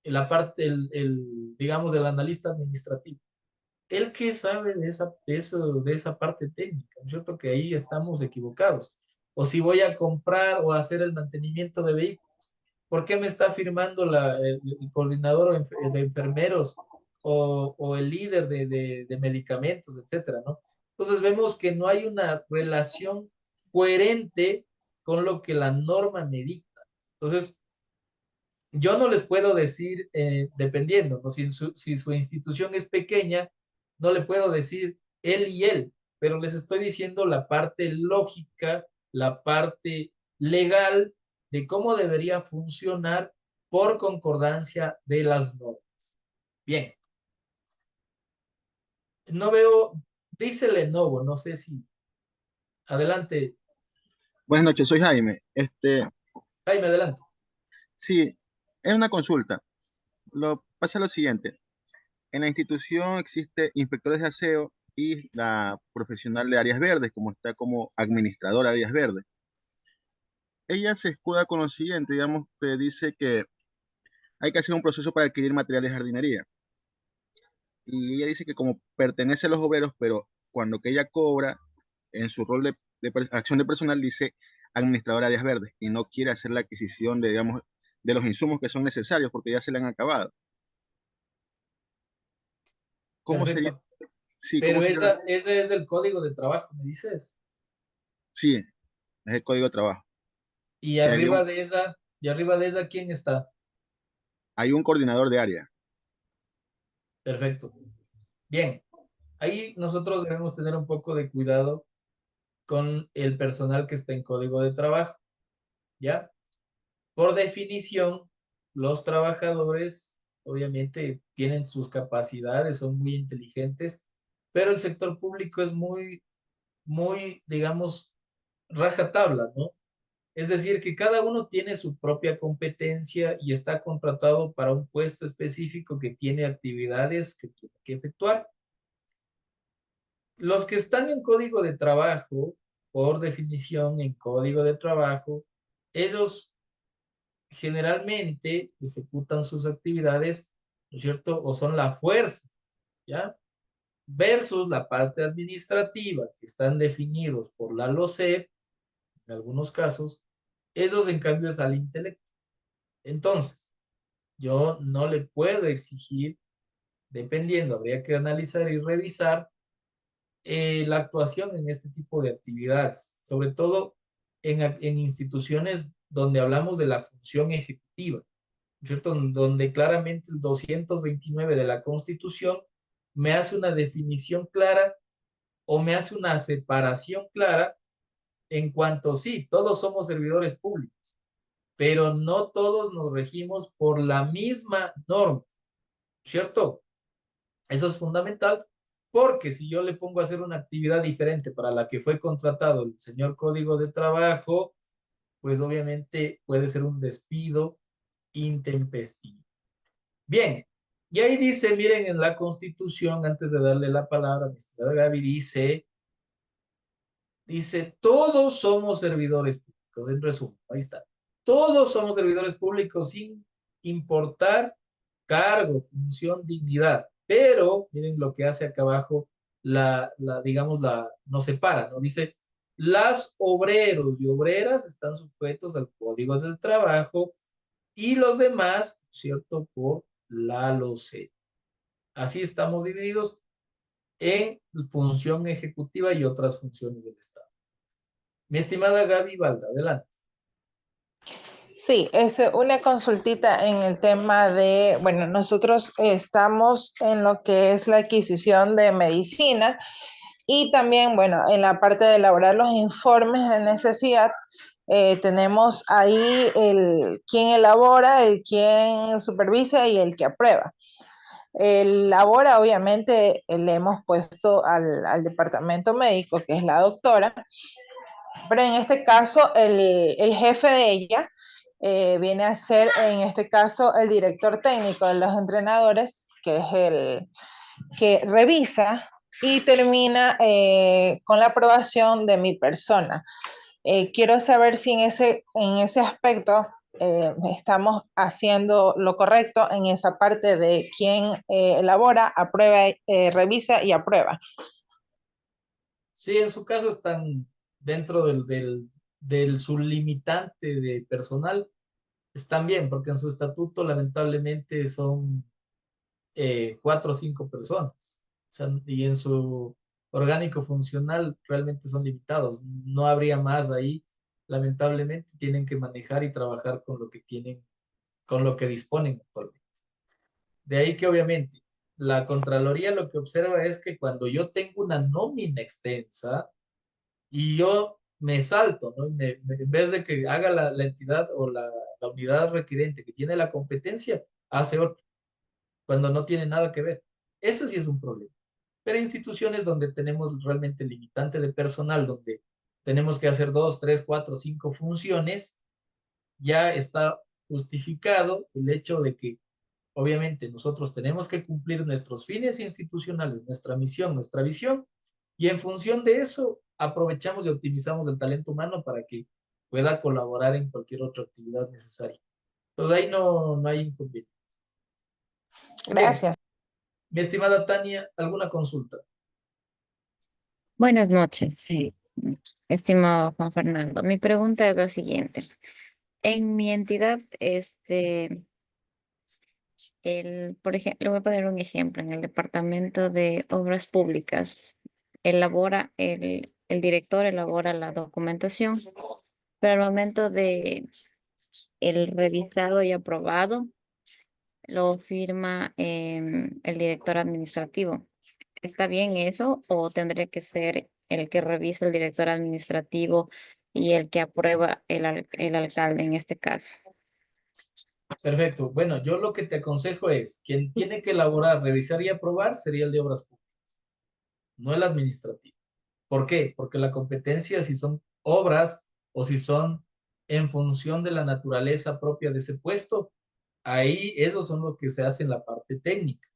[SPEAKER 1] la parte, digamos, del analista administrativo. ¿Él qué sabe de esa parte técnica? ¿No es cierto que ahí estamos equivocados? O si voy a comprar o hacer el mantenimiento de vehículos, ¿por qué me está firmando el coordinador de enfermeros o el líder de medicamentos, etcétera, ¿no? Entonces vemos que no hay una relación coherente con lo que la norma me dicta. Entonces, yo no les puedo decir, dependiendo, ¿no? Si su institución es pequeña, no le puedo decir él y él, pero les estoy diciendo la parte lógica, la parte legal de cómo debería funcionar por concordancia de las normas. Bien, no veo, dice Lenovo, no sé si, adelante,
[SPEAKER 6] Buenas noches, soy Jaime.
[SPEAKER 1] Jaime, adelante.
[SPEAKER 6] Sí, es una consulta. Pasa lo siguiente. En la institución existe inspectores de aseo y la profesional de áreas verdes, como está como administradora de áreas verdes. Ella se escuda con lo siguiente, digamos, que dice que hay que hacer un proceso para adquirir materiales de jardinería. Y ella dice que como pertenece a los obreros, pero cuando que ella cobra, en su rol de acción de personal, dice administradora de áreas verdes y no quiere hacer la adquisición de, digamos, de los insumos que son necesarios porque ya se le han acabado. ¿Cómo sería?
[SPEAKER 1] Perfecto.
[SPEAKER 6] Sí, ¿cómo
[SPEAKER 1] Pero
[SPEAKER 6] sería?
[SPEAKER 1] ese es del código de trabajo, me dices.
[SPEAKER 6] Sí, es el código de trabajo.
[SPEAKER 1] Y
[SPEAKER 6] Sí,
[SPEAKER 1] arriba de esa, ¿quién está?
[SPEAKER 6] hay un coordinador de área.
[SPEAKER 1] Perfecto. Bien, ahí nosotros debemos tener un poco de cuidado con el personal que está en código de trabajo, ¿ya? Por definición, los trabajadores obviamente tienen sus capacidades, son muy inteligentes, pero el sector público es muy, digamos, rajatabla, ¿no? Es decir, que cada uno tiene su propia competencia y está contratado para un puesto específico que tiene actividades que tiene que efectuar. Los que están en código de trabajo, por definición, en código de trabajo, ellos generalmente ejecutan sus actividades, ¿no es cierto? O son la fuerza, ¿ya? Versus la parte administrativa, que están definidos por la LOCEP, en algunos casos, esos en cambio es al intelecto. Entonces, yo no le puedo exigir, dependiendo, habría que analizar y revisar la actuación en este tipo de actividades, sobre todo en instituciones donde hablamos de la función ejecutiva, ¿cierto? Donde claramente el 229 de la Constitución me hace una definición clara o me hace una separación clara en cuanto sí, todos somos servidores públicos, pero no todos nos regimos por la misma norma, ¿cierto? Eso es fundamental porque si yo le pongo a hacer una actividad diferente para la que fue contratado el señor Código de Trabajo, pues obviamente puede ser un despido intempestivo. Bien, Y ahí dice, miren, en la Constitución, antes de darle la palabra a mi estimada Gaby, dice, todos somos servidores públicos, en resumen, ahí está. Todos somos servidores públicos sin importar cargo, función, dignidad. Pero, miren lo que hace acá abajo, digamos, nos separa, ¿no? Dice, las obreros y obreras están sujetos al Código del Trabajo y los demás, ¿cierto? Por la LOCEP. Así estamos divididos en función ejecutiva y otras funciones del Estado. Mi estimada Gaby Balda, adelante.
[SPEAKER 2] Sí, es una consultita en el tema de, bueno, nosotros estamos en lo que es la adquisición de medicina y también, bueno, en la parte de elaborar los informes de necesidad, tenemos ahí el quien elabora, el quien supervisa y el que aprueba. El elabora, obviamente, le hemos puesto al departamento médico, que es la doctora, pero en este caso el jefe de ella viene a ser, en este caso, el director técnico de los entrenadores, que es el que revisa y termina con la aprobación de mi persona. Quiero saber si en ese aspecto estamos haciendo lo correcto en esa parte de quién elabora, aprueba, revisa y aprueba.
[SPEAKER 1] Sí, en su caso están dentro del sublimitante de personal, están bien, porque en su estatuto lamentablemente son 4 o 5 personas. O sea, y en su orgánico funcional realmente son limitados. No habría más ahí. Lamentablemente tienen que manejar y trabajar con lo que tienen, con lo que disponen actualmente. De ahí que obviamente la Contraloría lo que observa es que cuando yo tengo una nómina extensa y yo me salto, ¿no? En vez de que haga la entidad o la unidad requerente que tiene la competencia, hace otro cuando no tiene nada que ver. Eso sí es un problema. Pero instituciones donde tenemos realmente limitante de personal, donde tenemos que hacer 2, 3, 4, 5 funciones, ya está justificado el hecho de que obviamente nosotros tenemos que cumplir nuestros fines institucionales, nuestra misión, nuestra visión, y en función de eso aprovechamos y optimizamos el talento humano para que pueda colaborar en cualquier otra actividad necesaria. Entonces ahí no hay inconveniente. Bien,
[SPEAKER 2] Gracias.
[SPEAKER 1] mi estimada Tania, ¿alguna consulta?
[SPEAKER 7] Buenas noches, estimado Juan Fernando. Mi pregunta es la siguiente. En mi entidad, por ejemplo, voy a poner un ejemplo. En el Departamento de Obras Públicas, el director elabora la documentación, pero al momento de el revisado y aprobado, lo firma el director administrativo. ¿Está bien eso o tendría que ser el que revisa el director administrativo y el que aprueba el alcalde en este caso?
[SPEAKER 1] Perfecto. Bueno, yo lo que te aconsejo es, quien tiene que elaborar, revisar y aprobar sería el de Obras Públicas, no el administrativo. ¿Por qué? Porque la competencia, si son obras o si son en función de la naturaleza propia de ese puesto, ahí esos son los que se hacen la parte técnica,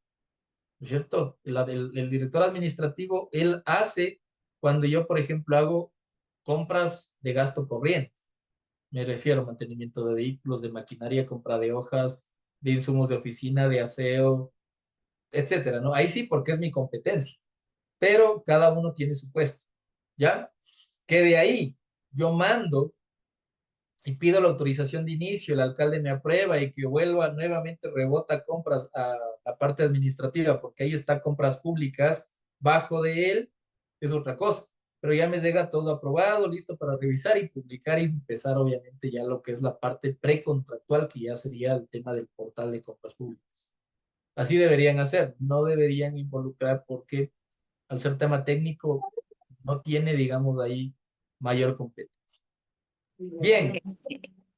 [SPEAKER 1] ¿no es cierto? El director administrativo, él hace cuando yo, por ejemplo, hago compras de gasto corriente. Me refiero a mantenimiento de vehículos, de maquinaria, compra de hojas, de insumos de oficina, de aseo, etcétera, ¿no? Ahí sí, porque es mi competencia, pero cada uno tiene su puesto, ¿ya? Que de ahí yo mando y pido la autorización de inicio, el alcalde me aprueba y que vuelva nuevamente rebota compras a la parte administrativa, porque ahí está compras públicas bajo de él, es otra cosa. Pero ya me llega todo aprobado, listo para revisar y publicar y empezar obviamente ya lo que es la parte precontractual, que ya sería el tema del portal de compras públicas. Así deberían hacer, no deberían involucrar porque al ser tema técnico no tiene, digamos, ahí mayor competencia. Bien,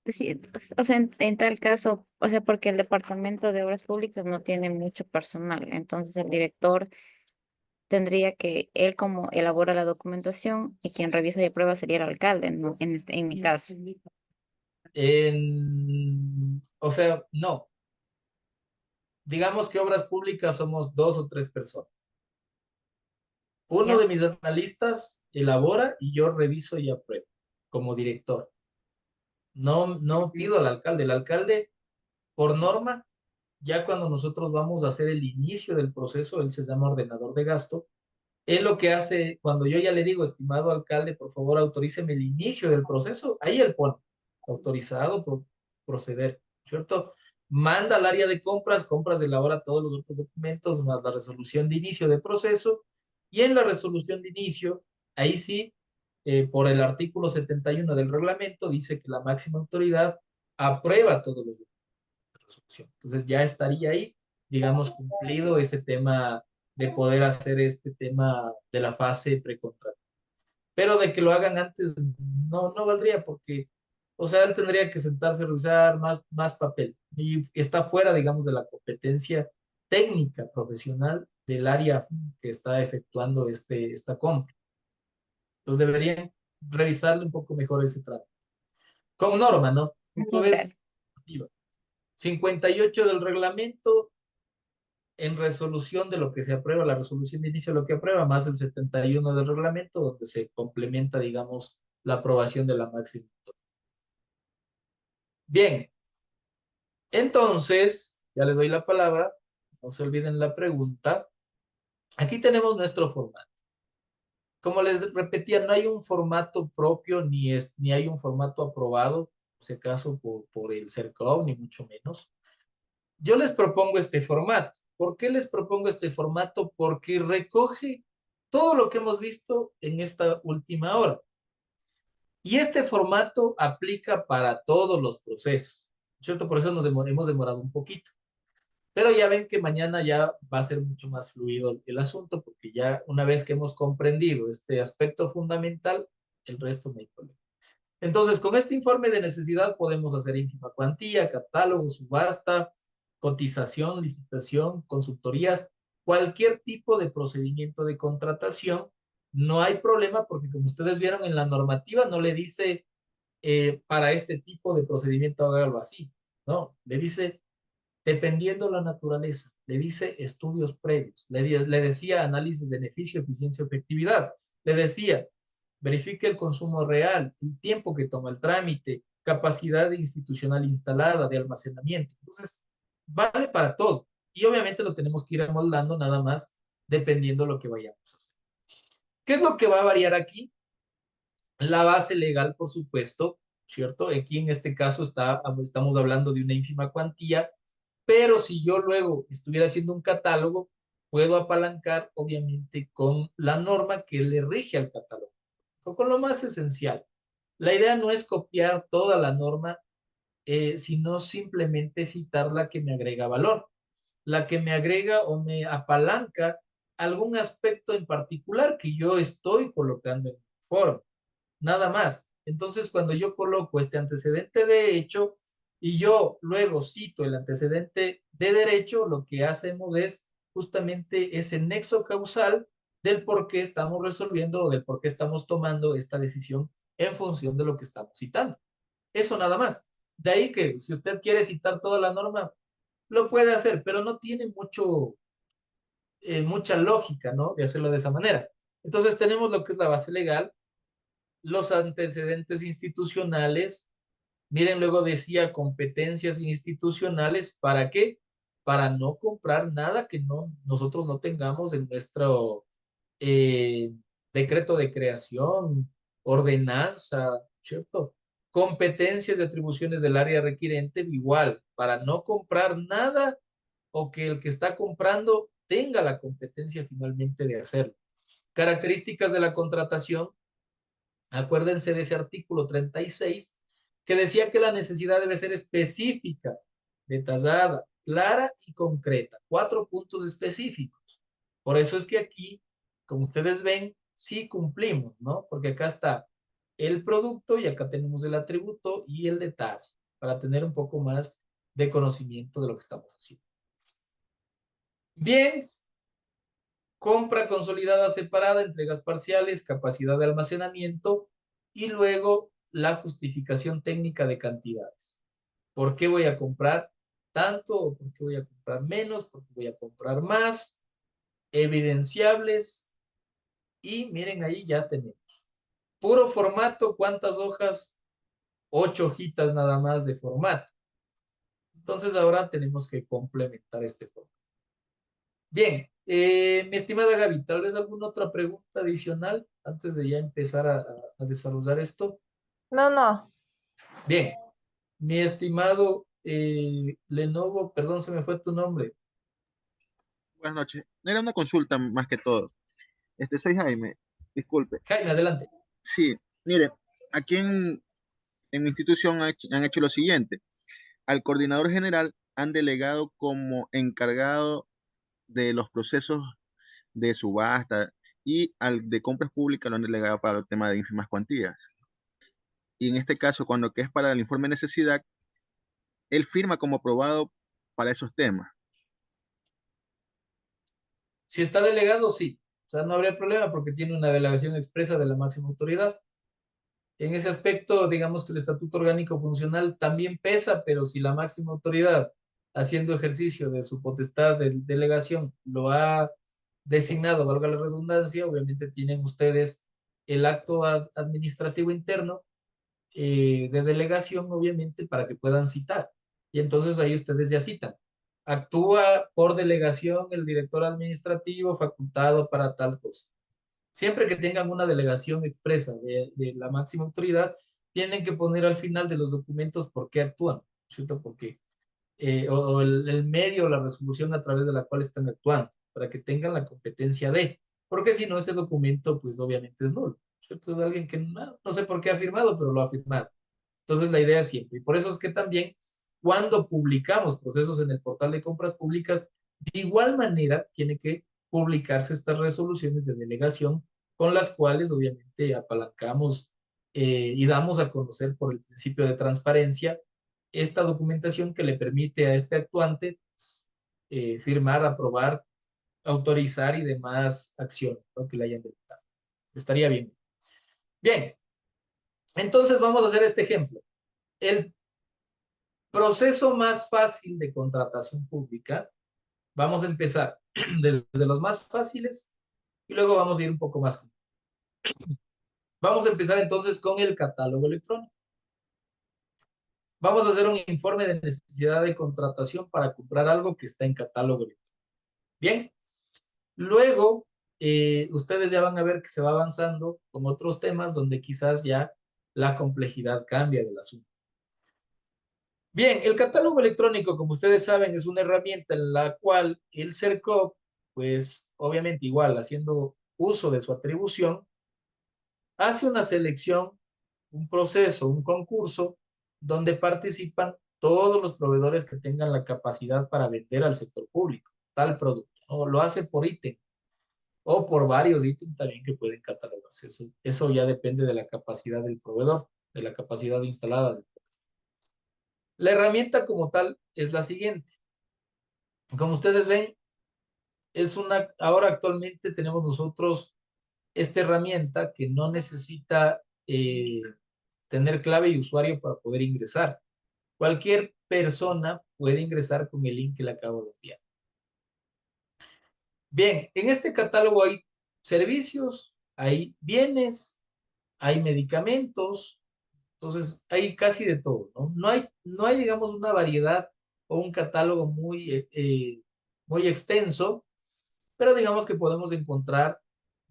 [SPEAKER 7] Sí, o sea, en tal caso, o sea, porque el Departamento de Obras Públicas no tiene mucho personal, entonces el director tendría que, él como elabora la documentación y quien revisa y aprueba sería el alcalde, ¿no? En mi caso.
[SPEAKER 1] o sea, no. digamos que obras públicas somos 2 o 3 personas. Uno
[SPEAKER 7] Ya.
[SPEAKER 1] de mis analistas elabora y yo reviso y apruebo como director. No pido al alcalde. El alcalde, por norma, ya cuando nosotros vamos a hacer el inicio del proceso, él se llama ordenador de gasto. Él lo que hace, cuando yo ya le digo, estimado alcalde, por favor autoríceme el inicio del proceso, ahí él pone autorizado por proceder, ¿cierto? Manda al área de compras, compras elabora todos los otros documentos, más la resolución de inicio de proceso, y en la resolución de inicio, ahí sí, por el artículo 71 del reglamento, dice que la máxima autoridad aprueba todos los documentos de resolución. Entonces ya estaría ahí, digamos, cumplido ese tema de poder hacer este tema de la fase precontrato. Pero de que lo hagan antes, no valdría porque, o sea, él tendría que sentarse a revisar más papel y está fuera, digamos, de la competencia técnica profesional del área que está efectuando esta compra. Entonces deberían revisarle un poco mejor ese trato. Con norma, ¿no?
[SPEAKER 7] Sí,
[SPEAKER 1] Esto
[SPEAKER 7] claro.
[SPEAKER 1] es 58 del reglamento en resolución de lo que se aprueba, la resolución de inicio de lo que aprueba, más el 71 del reglamento, donde se complementa, digamos, la aprobación de la máxima. Bien, entonces, ya les doy la palabra, no se olviden la pregunta. Aquí tenemos nuestro formato. Como les repetía, no hay un formato propio ni hay un formato aprobado, si acaso por el CERCOV, ni mucho menos. Yo les propongo este formato. ¿Por qué les propongo este formato? Porque recoge todo lo que hemos visto en esta última hora. Y este formato aplica para todos los procesos, ¿cierto? Por eso hemos demorado un poquito. Pero ya ven que mañana ya va a ser mucho más fluido el asunto, porque ya una vez que hemos comprendido este aspecto fundamental, el resto no hay problema. Entonces, con este informe de necesidad podemos hacer ínfima cuantía, catálogo, subasta, cotización, licitación, consultorías, cualquier tipo de procedimiento de contratación. No hay problema porque como ustedes vieron en la normativa no le dice para este tipo de procedimiento hágalo así, no, le dice dependiendo la naturaleza, le dice estudios previos, le decía análisis de beneficio, eficiencia, efectividad, le decía verifique el consumo real, el tiempo que toma el trámite, capacidad institucional instalada de almacenamiento. Entonces, vale para todo. Y obviamente lo tenemos que ir amoldando nada más dependiendo de lo que vayamos a hacer. ¿Qué es lo que va a variar aquí? La base legal, por supuesto, ¿cierto? Aquí en este caso estamos hablando de una ínfima cuantía, pero si yo luego estuviera haciendo un catálogo, puedo apalancar, obviamente, con la norma que le rige al catálogo, o con lo más esencial. La idea no es copiar toda la norma, sino simplemente citar la que me agrega valor, la que me agrega o me apalanca algún aspecto en particular que yo estoy colocando en el informe, nada más. Entonces, cuando yo coloco este antecedente de hecho y yo luego cito el antecedente de derecho, lo que hacemos es justamente ese nexo causal del por qué estamos resolviendo o del por qué estamos tomando esta decisión en función de lo que estamos citando. Eso nada más. De ahí que si usted quiere citar toda la norma, lo puede hacer, pero no tiene mucha lógica, ¿no? De hacerlo de esa manera. Entonces tenemos lo que es la base legal, los antecedentes institucionales. Miren, luego decía competencias institucionales. ¿Para qué? Para no comprar nada que nosotros no tengamos en nuestro eh, decreto de creación, ordenanza, ¿cierto? Competencias y atribuciones del área requirente, igual, para no comprar nada o que el que está comprando tenga la competencia finalmente de hacerlo. Características de la contratación. Acuérdense de ese artículo 36 que decía que la necesidad debe ser específica, detallada, clara y concreta. 4 puntos específicos. Por eso es que aquí, como ustedes ven, sí cumplimos, ¿no? Porque acá está el producto y acá tenemos el atributo y el detalle para tener un poco más de conocimiento de lo que estamos haciendo. Bien, compra consolidada separada, entregas parciales, capacidad de almacenamiento y luego la justificación técnica de cantidades. ¿Por qué voy a comprar? tanto, o por qué voy a comprar menos, por qué voy a comprar más, evidenciables, y miren ahí ya tenemos. Puro formato, ¿cuántas hojas? 8 hojitas nada más de formato. Entonces ahora tenemos que complementar este formato. Bien, mi estimada Gaby, tal vez alguna otra pregunta adicional antes de ya empezar a desarrollar esto.
[SPEAKER 2] No, no.
[SPEAKER 1] Bien, mi estimado Lenovo, perdón, se me fue tu nombre.
[SPEAKER 6] Buenas noches. Era una consulta más que todo. Soy Jaime. Disculpe.
[SPEAKER 1] Jaime, adelante.
[SPEAKER 6] Sí, mire, aquí en mi institución han hecho lo siguiente. Al coordinador general han delegado como encargado de los procesos de subasta y al de compras públicas lo han delegado para el tema de ínfimas cuantías. Y en este caso, cuando que es para el informe de necesidad, él firma como aprobado para esos temas.
[SPEAKER 1] Si está delegado, sí. O sea, no habría problema porque tiene una delegación expresa de la máxima autoridad. En ese aspecto, digamos que el estatuto orgánico funcional también pesa, pero si la máxima autoridad, haciendo ejercicio de su potestad de delegación, lo ha designado, valga la redundancia, obviamente tienen ustedes el acto administrativo interno de delegación, obviamente, para que puedan citar. Y entonces ahí ustedes ya citan. Actúa por delegación el director administrativo facultado para tal cosa. Siempre que tengan una delegación expresa de la máxima autoridad, tienen que poner al final de los documentos por qué actúan, ¿cierto? Porque, o el medio, la resolución a través de la cual están actuando, para que tengan la competencia de, porque si no, ese documento, pues obviamente es nulo, ¿cierto? Es alguien que no sé por qué ha firmado, pero lo ha firmado. Entonces, la idea es siempre, y por eso es que también cuando publicamos procesos en el portal de compras públicas, de igual manera tiene que publicarse estas resoluciones de delegación con las cuales obviamente apalancamos y damos a conocer por el principio de transparencia esta documentación que le permite a este actuante pues, firmar, aprobar, autorizar y demás acciones, ¿no?, que le hayan delegado. Estaría bien. Bien, entonces vamos a hacer este ejemplo. El proceso más fácil de contratación pública, vamos a empezar desde los más fáciles y luego vamos a ir un poco más. Vamos a empezar entonces con el catálogo electrónico. Vamos a hacer un informe de necesidad de contratación para comprar algo que está en catálogo electrónico. Bien, luego ustedes ya van a ver que se va avanzando con otros temas donde quizás ya la complejidad cambia del asunto. Bien, el catálogo electrónico, como ustedes saben, es una herramienta en la cual el CERCOP, pues obviamente igual haciendo uso de su atribución, hace una selección, un proceso, un concurso, donde participan todos los proveedores que tengan la capacidad para vender al sector público tal producto, ¿no? Lo hace por ítem o por varios ítems también que pueden catalogarse. Eso ya depende de la capacidad del proveedor, de la capacidad instalada del proveedor. La herramienta como tal es la siguiente. Como ustedes ven, ahora actualmente tenemos nosotros esta herramienta que no necesita tener clave y usuario para poder ingresar. Cualquier persona puede ingresar con el link que le acabo de enviar. Bien, en este catálogo hay servicios, hay bienes, hay medicamentos, entonces hay casi de todo, ¿no? No hay, digamos, una variedad o un catálogo muy extenso, pero digamos que podemos encontrar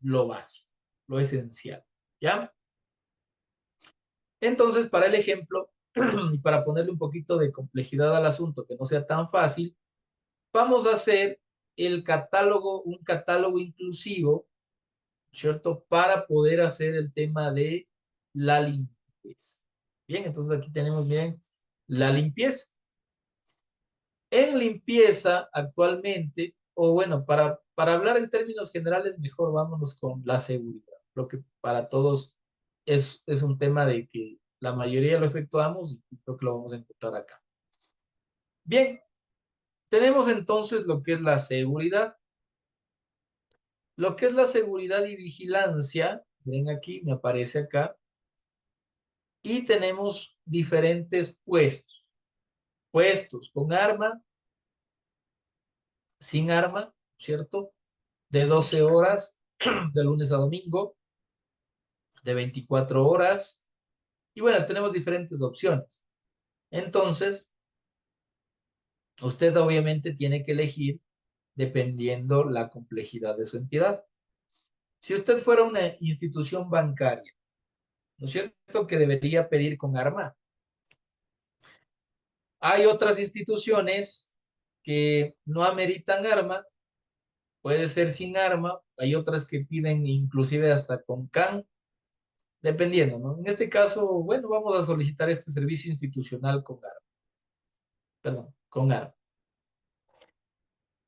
[SPEAKER 1] lo básico, lo esencial, ¿ya? Entonces, para el ejemplo, y para ponerle un poquito de complejidad al asunto, que no sea tan fácil, vamos a hacer un catálogo inclusivo, ¿cierto? Para poder hacer el tema de la limpieza. Bien, entonces aquí tenemos, miren, la limpieza. En limpieza, actualmente, o bueno, para hablar en términos generales, mejor vámonos con la seguridad. Lo que para todos es un tema de que la mayoría lo efectuamos y creo que lo vamos a encontrar acá. Bien, tenemos entonces lo que es la seguridad. Lo que es la seguridad y vigilancia, ven aquí, me aparece acá, y tenemos diferentes puestos. puestos con arma, sin arma, ¿cierto? De 12 horas, de lunes a domingo, de 24 horas. Y bueno, tenemos diferentes opciones. Entonces, usted obviamente tiene que elegir dependiendo la complejidad de su entidad. Si usted fuera una institución bancaria, ¿no es cierto que debería pedir con arma? Hay otras instituciones que no ameritan arma, puede ser sin arma, hay otras que piden inclusive hasta con CAN, dependiendo, ¿no? En este caso, bueno, vamos a solicitar este servicio institucional con arma. Perdón, con arma.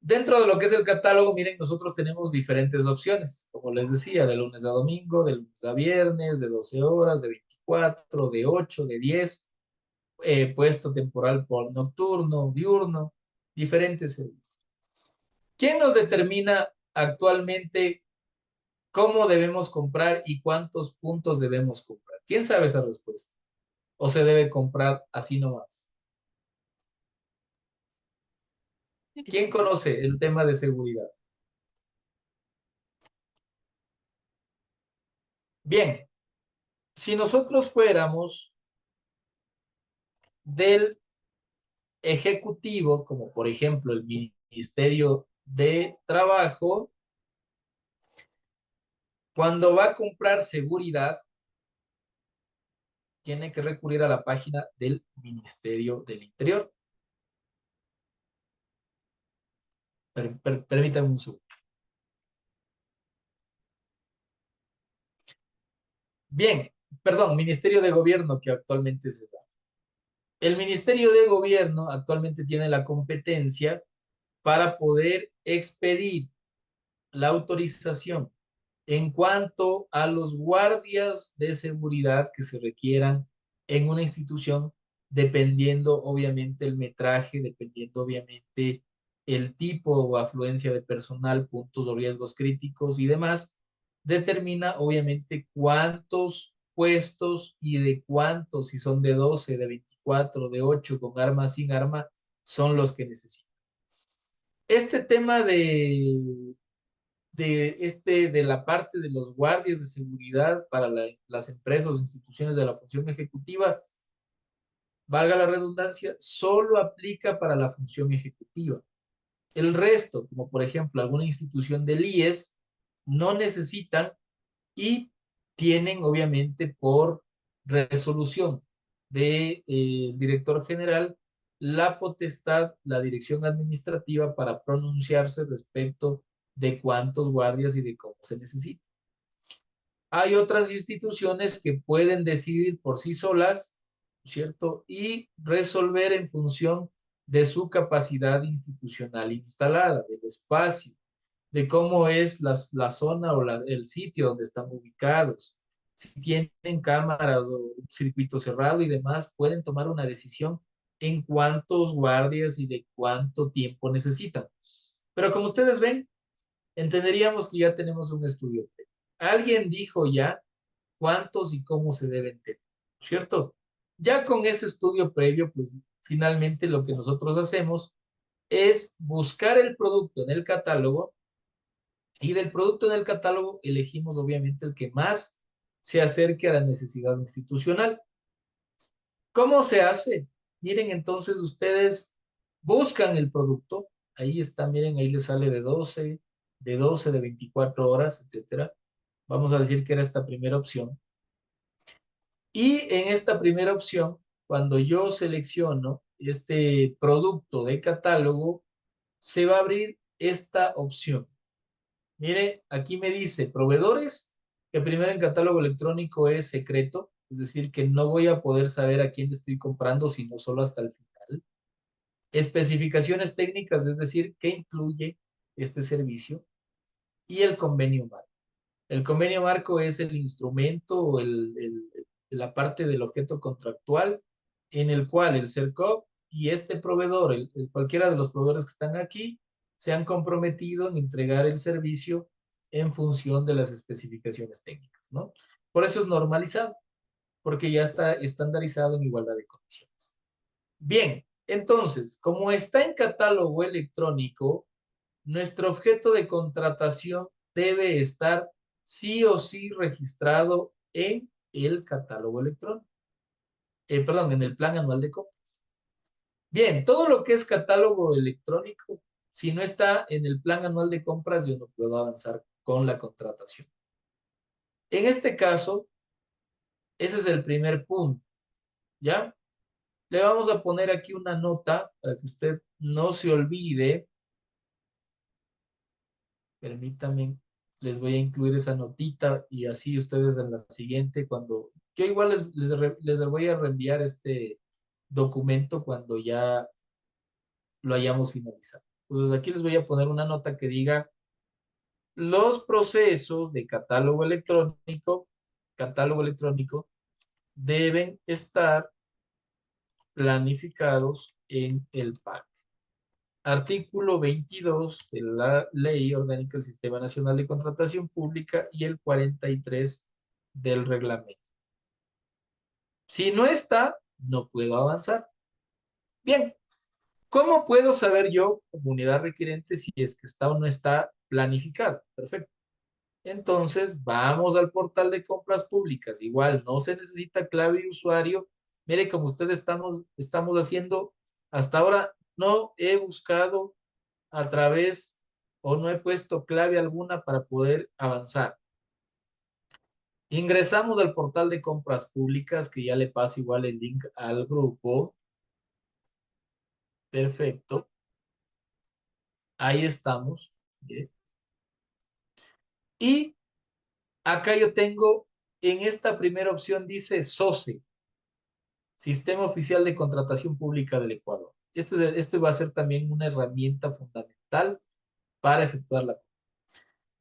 [SPEAKER 1] Dentro de lo que es el catálogo, miren, nosotros tenemos diferentes opciones, como les decía, de lunes a domingo, de lunes a viernes, de 12 horas, de 24, de 8, de 10, puesto temporal por nocturno, diurno, diferentes servicios. ¿Quién nos determina actualmente cómo debemos comprar y cuántos puntos debemos comprar? ¿Quién sabe esa respuesta? ¿O se debe comprar así nomás? ¿Quién conoce el tema de seguridad? Bien, si nosotros fuéramos del ejecutivo, como por ejemplo el Ministerio de Trabajo, cuando va a comprar seguridad, tiene que recurrir a la página del Ministerio del Interior. Permítanme un segundo. Bien, perdón, Ministerio de Gobierno que actualmente se da. El Ministerio de Gobierno actualmente tiene la competencia para poder expedir la autorización en cuanto a los guardias de seguridad que se requieran en una institución, dependiendo obviamente el metraje, dependiendo obviamente el tipo o afluencia de personal, puntos o riesgos críticos y demás, determina obviamente cuántos puestos y de cuántos, si son de 12, de 24, de 8, con arma, sin arma, son los que necesitan. Este tema de la parte de los guardias de seguridad para las empresas o instituciones de la función ejecutiva, valga la redundancia, solo aplica para la función ejecutiva. El resto, como por ejemplo alguna institución del IES, no necesitan y tienen obviamente por resolución del director general la potestad, la dirección administrativa para pronunciarse respecto de cuántos guardias y de cómo se necesita. Hay otras instituciones que pueden decidir por sí solas, ¿cierto? Y resolver en función de su capacidad institucional instalada, del espacio, de cómo es la zona o el sitio donde están ubicados. Si tienen cámaras o un circuito cerrado y demás, pueden tomar una decisión en cuántos guardias y de cuánto tiempo necesitan. Pero como ustedes ven, entenderíamos que ya tenemos un estudio. Alguien dijo ya cuántos y cómo se deben tener, ¿cierto? Ya con ese estudio previo, pues finalmente lo que nosotros hacemos es buscar el producto en el catálogo y del producto en el catálogo elegimos obviamente el que más se acerque a la necesidad institucional. ¿Cómo se hace? Miren, entonces ustedes buscan el producto, ahí está, miren, ahí les sale de 12, de 24 horas, etcétera. Vamos a decir que era esta primera opción. Y en esta primera opción, cuando yo selecciono este producto de catálogo, se va a abrir esta opción. Mire, aquí me dice proveedores, que primero en catálogo electrónico es secreto, es decir, que no voy a poder saber a quién le estoy comprando, sino solo hasta el final. Especificaciones técnicas, es decir, qué incluye este servicio. Y el convenio marco. El convenio marco es el instrumento o la parte del objeto contractual en el cual el CERCOP y este proveedor, cualquiera de los proveedores que están aquí, se han comprometido en entregar el servicio en función de las especificaciones técnicas, ¿no? Por eso es normalizado, porque ya está estandarizado en igualdad de condiciones. Bien, Entonces, como está en catálogo electrónico, nuestro objeto de contratación debe estar sí o sí registrado en el catálogo electrónico. Perdón, en el plan anual de compras. Bien, todo lo que es catálogo electrónico, si no está en el plan anual de compras, yo no puedo avanzar con la contratación. En este caso, ese es el primer punto, ¿ya? Le vamos a poner aquí una nota para que usted no se olvide. Permítanme, les voy a incluir esa notita y así ustedes en la siguiente, cuando yo igual les voy a reenviar este documento cuando ya lo hayamos finalizado. Entonces aquí les voy a poner una nota que diga los procesos de catálogo electrónico deben estar planificados en el PAC. Artículo 22 de la Ley Orgánica del Sistema Nacional de Contratación Pública y el 43 del reglamento. Si no está, no puedo avanzar. Bien, ¿cómo puedo saber yo, como unidad requerente, si es que está o no está planificado? Perfecto. Entonces, vamos al portal de compras públicas. Igual, no se necesita clave y usuario. Mire, como ustedes estamos haciendo hasta ahora, no he buscado a través o no he puesto clave alguna para poder avanzar. Ingresamos al portal de compras públicas, que ya le paso igual el link al grupo. Perfecto. Ahí estamos. Bien. Y acá yo tengo, en esta primera opción dice SOCE, Sistema Oficial de Contratación Pública del Ecuador. Este va a ser también una herramienta fundamental para efectuar la.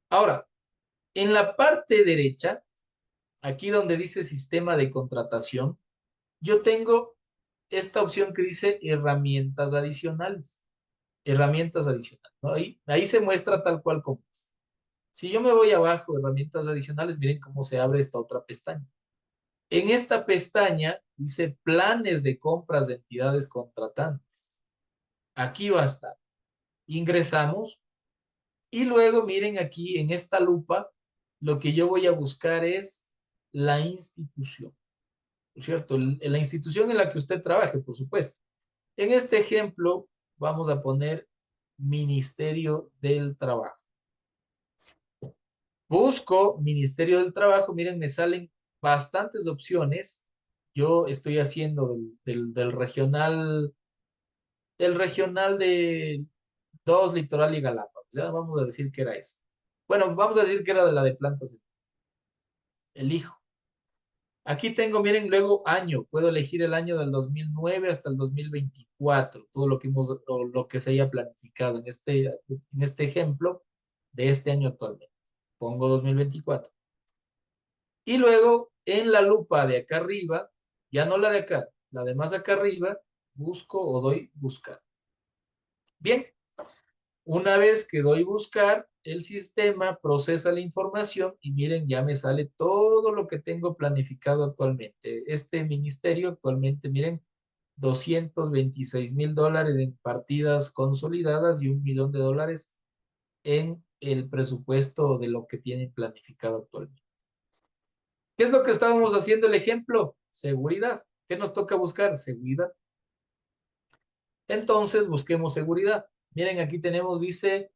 [SPEAKER 1] Ahora, en la parte derecha, aquí donde dice Sistema de Contratación, yo tengo esta opción que dice herramientas adicionales. Herramientas adicionales, ¿no? Ahí se muestra tal cual como es. Si yo me voy abajo, herramientas adicionales, miren cómo se abre esta otra pestaña. En esta pestaña dice planes de compras de entidades contratantes. Aquí va a estar. Ingresamos y luego miren aquí en esta lupa, lo que yo voy a buscar es la institución, ¿no es cierto? La institución en la que usted trabaje, por supuesto. En este ejemplo, vamos a poner Ministerio del Trabajo. Busco Ministerio del Trabajo, miren, me salen bastantes opciones. Yo estoy haciendo del regional de 2 Litoral y Galápagos. Ya vamos a decir que era ese. Bueno, vamos a decir que era de la de plantas. Elijo. Aquí tengo, miren, luego año. Puedo elegir el año del 2009 hasta el 2024. Todo lo que se haya planificado en este ejemplo de este año actualmente. Pongo 2024. Y luego en la lupa de acá arriba, ya no la de acá, la de más acá arriba, busco o doy buscar. Bien, una vez que doy buscar, el sistema procesa la información y miren, ya me sale todo lo que tengo planificado actualmente. Este ministerio actualmente, miren, $226,000 en partidas consolidadas y $1,000,000 en el presupuesto de lo que tienen planificado actualmente. ¿Qué es lo que estábamos haciendo el ejemplo? Seguridad. ¿Qué nos toca buscar? Seguridad. Entonces, busquemos seguridad. Miren, aquí tenemos, dice,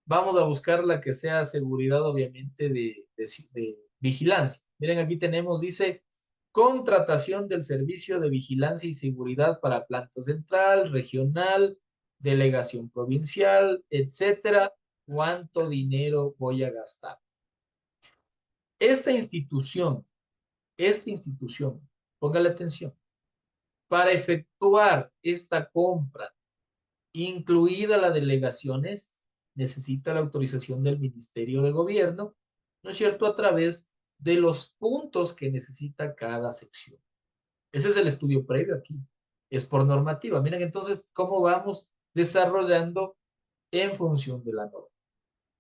[SPEAKER 1] vamos a buscar la que sea seguridad, obviamente, de vigilancia. Miren, aquí tenemos, dice, contratación del servicio de vigilancia y seguridad para planta central, regional, delegación provincial, etcétera. ¿Cuánto dinero voy a gastar? Esta institución, póngale atención, para efectuar esta compra, incluida las delegaciones, necesita la autorización del Ministerio de Gobierno, ¿no es cierto?, a través de los puntos que necesita cada sección. Ese es el estudio previo aquí. Es por normativa. Miren entonces cómo vamos desarrollando en función de la norma.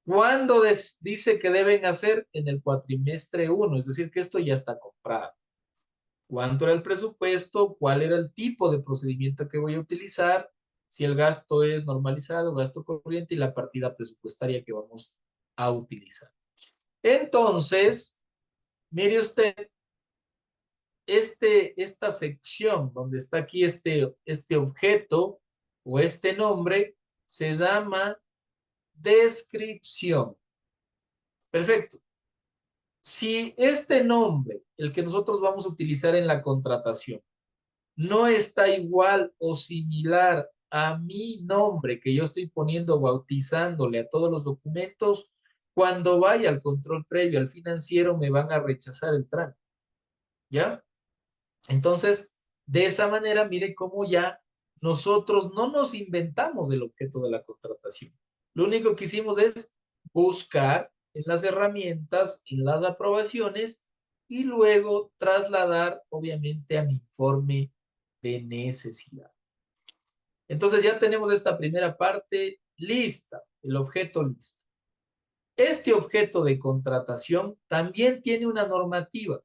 [SPEAKER 1] ¿Cuándo dice que deben hacer? En el cuatrimestre 1, es decir, que esto ya está comprado. cuánto era el presupuesto, cuál era el tipo de procedimiento que voy a utilizar, si el gasto es normalizado, gasto corriente y la partida presupuestaria que vamos a utilizar. Entonces, mire usted, esta sección donde está aquí este objeto o este nombre se llama descripción. Perfecto. Si este nombre, el que nosotros vamos a utilizar en la contratación, no está igual o similar a mi nombre que yo estoy poniendo, bautizándole a todos los documentos, cuando vaya al control previo, al financiero, me van a rechazar el trámite. ¿Ya? Entonces, de esa manera, mire cómo ya nosotros no nos inventamos el objeto de la contratación. Lo único que hicimos es buscar en las herramientas, en las aprobaciones y luego trasladar, obviamente, a mi informe de necesidad. Entonces ya tenemos esta primera parte lista, el objeto listo. Este objeto de contratación también tiene una normativa.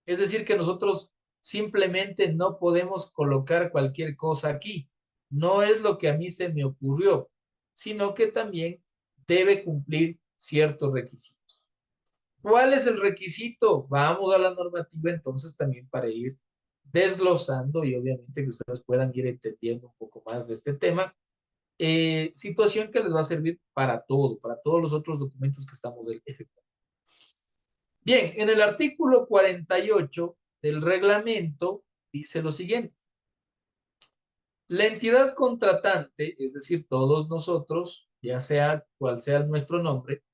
[SPEAKER 1] Es decir, que nosotros simplemente no podemos colocar cualquier cosa aquí. No es lo que a mí se me ocurrió, sino que también debe cumplir ciertos requisitos. ¿Cuál es el requisito? Vamos a la normativa entonces también para ir desglosando y obviamente que ustedes puedan ir entendiendo un poco más de este tema. Situación que les va a servir para todo, para todos los otros documentos que estamos efectuando. Bien, en el artículo 48 del reglamento dice lo siguiente. La entidad contratante, es decir, todos nosotros, ya sea cual sea nuestro nombre,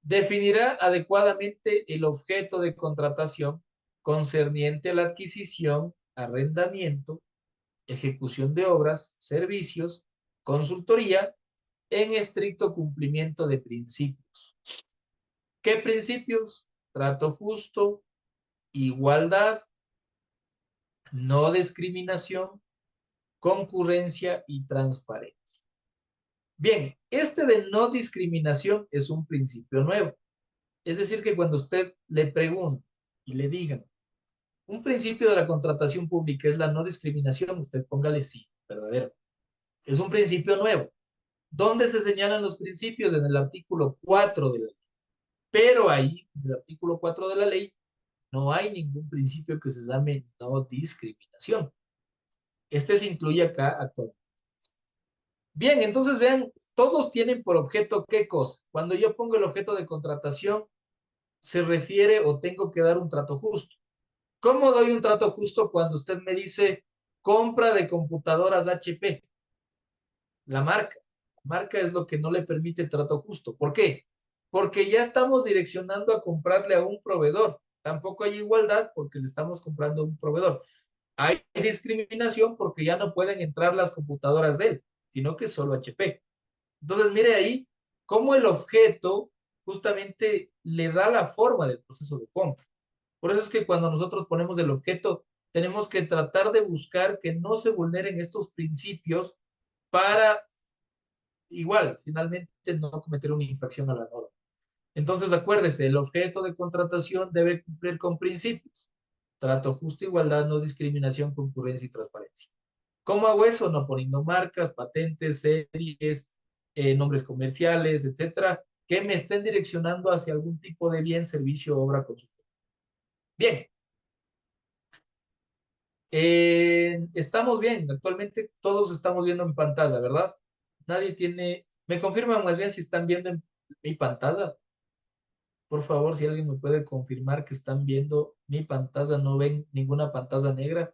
[SPEAKER 1] definirá adecuadamente el objeto de contratación concerniente a la adquisición, arrendamiento, ejecución de obras, servicios, consultoría, en estricto cumplimiento de principios. ¿Qué principios? Trato justo, igualdad, no discriminación, concurrencia y transparencia. Bien, este de no discriminación es un principio nuevo. Es decir, que cuando usted le pregunte y le digan, un principio de la contratación pública es la no discriminación, usted póngale sí, verdadero. Es un principio nuevo. ¿Dónde se señalan los principios? En el artículo 4 de la ley. Pero ahí, en el artículo 4 de la ley, no hay ningún principio que se llame no discriminación. Este se incluye acá actualmente. Bien, entonces vean, todos tienen por objeto qué cosa. Cuando yo pongo el objeto de contratación, se refiere o tengo que dar un trato justo. ¿Cómo doy un trato justo cuando usted me dice compra de computadoras HP? La marca. La marca es lo que no le permite trato justo. ¿Por qué? Porque ya estamos direccionando a comprarle a un proveedor. Tampoco hay igualdad porque le estamos comprando a un proveedor. Hay discriminación porque ya no pueden entrar las computadoras de él, sino que solo HP. Entonces, mire ahí cómo el objeto justamente le da la forma del proceso de compra. Por eso es que cuando nosotros ponemos el objeto, tenemos que tratar de buscar que no se vulneren estos principios para, igual, finalmente no cometer una infracción a la norma. Entonces, acuérdese, el objeto de contratación debe cumplir con principios. Trato justo, igualdad, no discriminación, concurrencia y transparencia. ¿Cómo hago eso? No poniendo marcas, patentes, series, nombres comerciales, etcétera, que me estén direccionando hacia algún tipo de bien, servicio, obra, consulta. Bien. Estamos bien. Actualmente todos estamos viendo en pantalla, ¿verdad? Nadie tiene... ¿Me confirman más bien si están viendo en mi pantalla? Por favor, si alguien me puede confirmar que están viendo mi pantalla, no ven ninguna pantalla negra.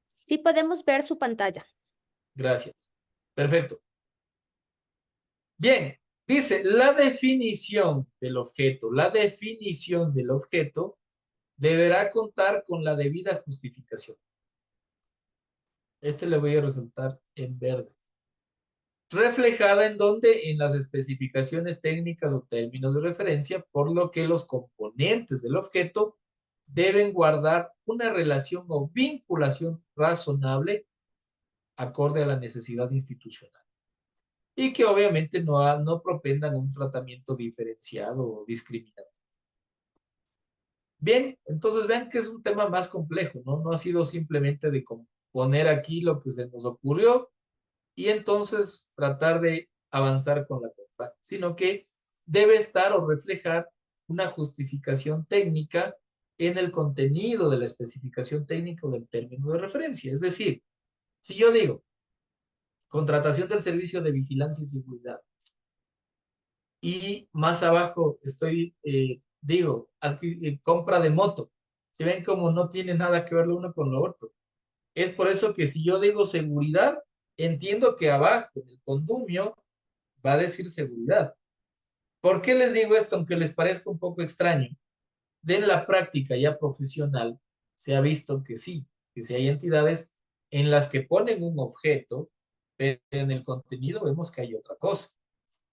[SPEAKER 3] Sí podemos ver su pantalla.
[SPEAKER 1] Gracias. Perfecto. Bien, dice la definición del objeto. La definición del objeto deberá contar con la debida justificación. Este le voy a resaltar en verde. Reflejada en donde en las especificaciones técnicas o términos de referencia, por lo que los componentes del objeto deben guardar una relación o vinculación razonable acorde a la necesidad institucional y que obviamente no propendan a un tratamiento diferenciado o discriminatorio. Bien, entonces vean que es un tema más complejo, ¿no? No ha sido simplemente de poner aquí lo que se nos ocurrió y entonces tratar de avanzar con la compra, sino que debe estar o reflejar una justificación técnica en el contenido de la especificación técnica o del término de referencia. Es decir, si yo digo contratación del servicio de vigilancia y seguridad y más abajo digo, compra de moto, si ven como no tiene nada que ver lo uno con lo otro. Es por eso que si yo digo seguridad, entiendo que abajo en el condumio va a decir seguridad. ¿Por qué les digo esto? Aunque les parezca un poco extraño, de la práctica ya profesional se ha visto que sí, que sí hay entidades en las que ponen un objeto, pero en el contenido vemos que hay otra cosa.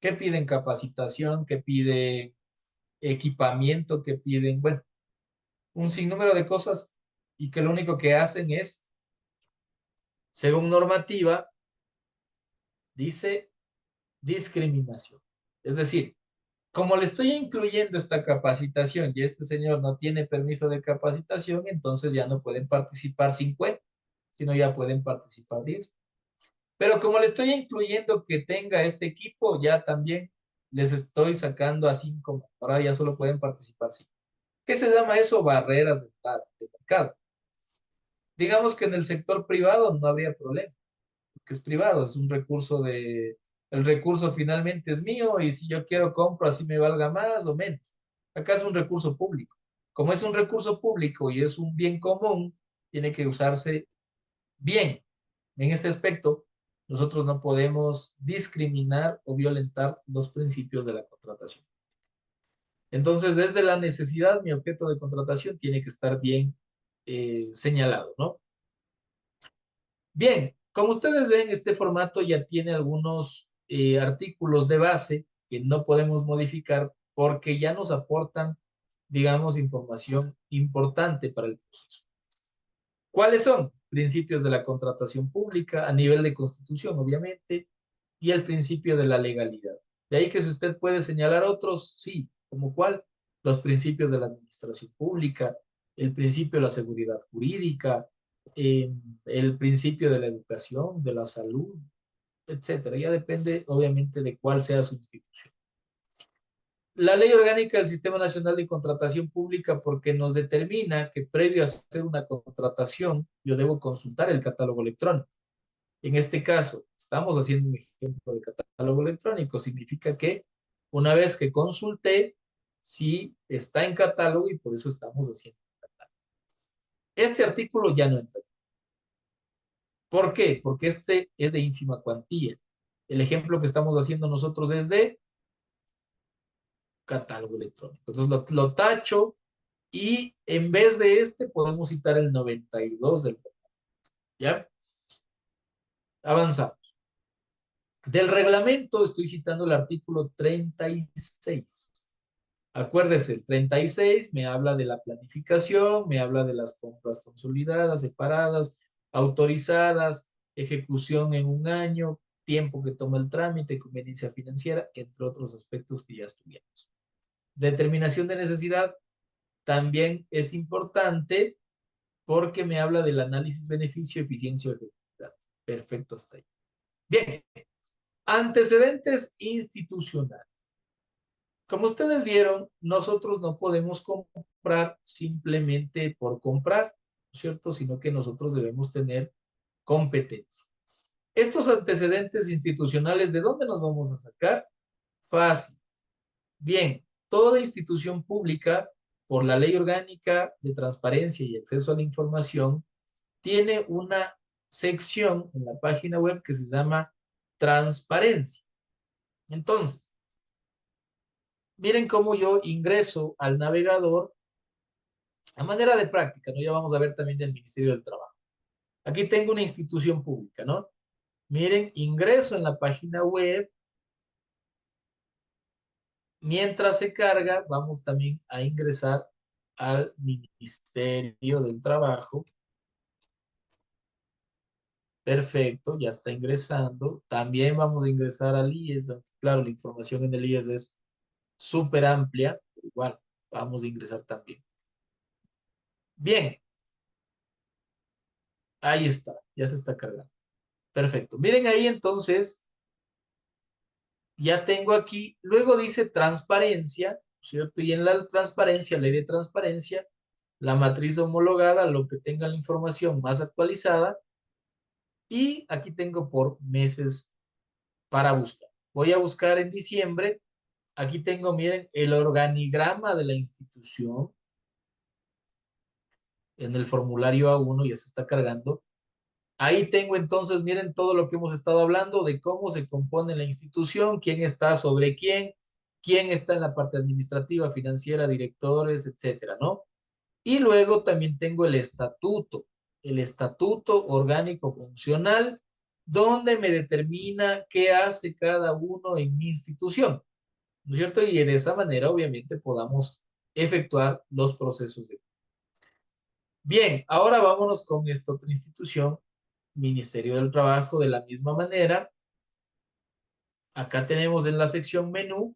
[SPEAKER 1] ¿Qué piden? Capacitación, que piden equipamiento, que piden, bueno, un sinnúmero de cosas y que lo único que hacen es, según normativa, dice discriminación. Es decir, como le estoy incluyendo esta capacitación y este señor no tiene permiso de capacitación, entonces ya no pueden participar 50, sino ya pueden participar 10. Pero como le estoy incluyendo que tenga este equipo, ya también les estoy sacando a 5. Ahora ya solo pueden participar 5. ¿Qué se llama eso? Barreras de mercado. Digamos que en el sector privado no habría problema, porque es privado, es un recurso el recurso finalmente es mío y si yo quiero compro así me valga más o menos. Acá es un recurso público. Como es un recurso público y es un bien común, tiene que usarse bien. En ese aspecto, nosotros no podemos discriminar o violentar los principios de la contratación. Entonces, desde la necesidad, mi objeto de contratación tiene que estar bien señalado, ¿no? Bien, como ustedes ven, este formato ya tiene algunos artículos de base que no podemos modificar porque ya nos aportan, digamos, información importante para el proceso. ¿Cuáles son? Principios de la contratación pública a nivel de constitución, obviamente, y el principio de la legalidad. De ahí que si usted puede señalar otros, sí, como cuál, los principios de la administración pública, el principio de la seguridad jurídica, el principio de la educación, de la salud, etcétera. Ya depende, obviamente, de cuál sea su institución. La Ley Orgánica del Sistema Nacional de Contratación Pública porque nos determina que previo a hacer una contratación, yo debo consultar el catálogo electrónico. En este caso, estamos haciendo un ejemplo de catálogo electrónico. Significa que una vez que consulté, sí está en catálogo y por eso estamos haciendo catálogo. Este artículo ya no entra. ¿Por qué? Porque este es de ínfima cuantía. El ejemplo que estamos haciendo nosotros es de catálogo electrónico. Entonces lo tacho y en vez de este podemos citar el 92 del programa. ¿Ya? Avanzamos. Del reglamento estoy citando el artículo 36. Acuérdese, el 36 me habla de la planificación, me habla de las compras consolidadas, separadas, autorizadas, ejecución en un año, tiempo que toma el trámite, conveniencia financiera, entre otros aspectos que ya estudiamos. Determinación de necesidad también es importante porque me habla del análisis beneficio, eficiencia o efectividad. Perfecto hasta ahí. Bien, antecedentes institucionales. Como ustedes vieron, nosotros no podemos comprar simplemente por comprar, ¿no es cierto? Sino que nosotros debemos tener competencia. Estos antecedentes institucionales, ¿de dónde nos vamos a sacar? Fácil. Bien, toda institución pública, por la Ley Orgánica de Transparencia y Acceso a la Información, tiene una sección en la página web que se llama Transparencia. Entonces, miren cómo yo ingreso al navegador a manera de práctica, ¿no? Ya vamos a ver también del Ministerio del Trabajo. Aquí tengo una institución pública, ¿no? Miren, ingreso en la página web. Mientras se carga, vamos también a ingresar al Ministerio del Trabajo. Perfecto, ya está ingresando. También vamos a ingresar al IES, aunque claro, la información en el IES es súper amplia, pero igual vamos a ingresar también. Bien, ahí está, ya se está cargando. Perfecto. Miren ahí entonces, ya tengo aquí, luego dice transparencia, ¿cierto? Y en la transparencia, ley de transparencia, la matriz homologada, lo que tenga la información más actualizada, y aquí tengo por meses para buscar. Voy a buscar en diciembre. Aquí tengo, miren, el organigrama de la institución en el formulario A1, ya se está cargando. Ahí tengo entonces, miren todo lo que hemos estado hablando de cómo se compone la institución, quién está sobre quién está en la parte administrativa, financiera, directores, etcétera, ¿no? Y luego también tengo el estatuto orgánico funcional, donde me determina qué hace cada uno en mi institución, ¿no es cierto? Y de esa manera, obviamente, podamos efectuar los procesos de... Bien, ahora vámonos con esta otra institución, Ministerio del Trabajo, de la misma manera. Acá tenemos en la sección menú,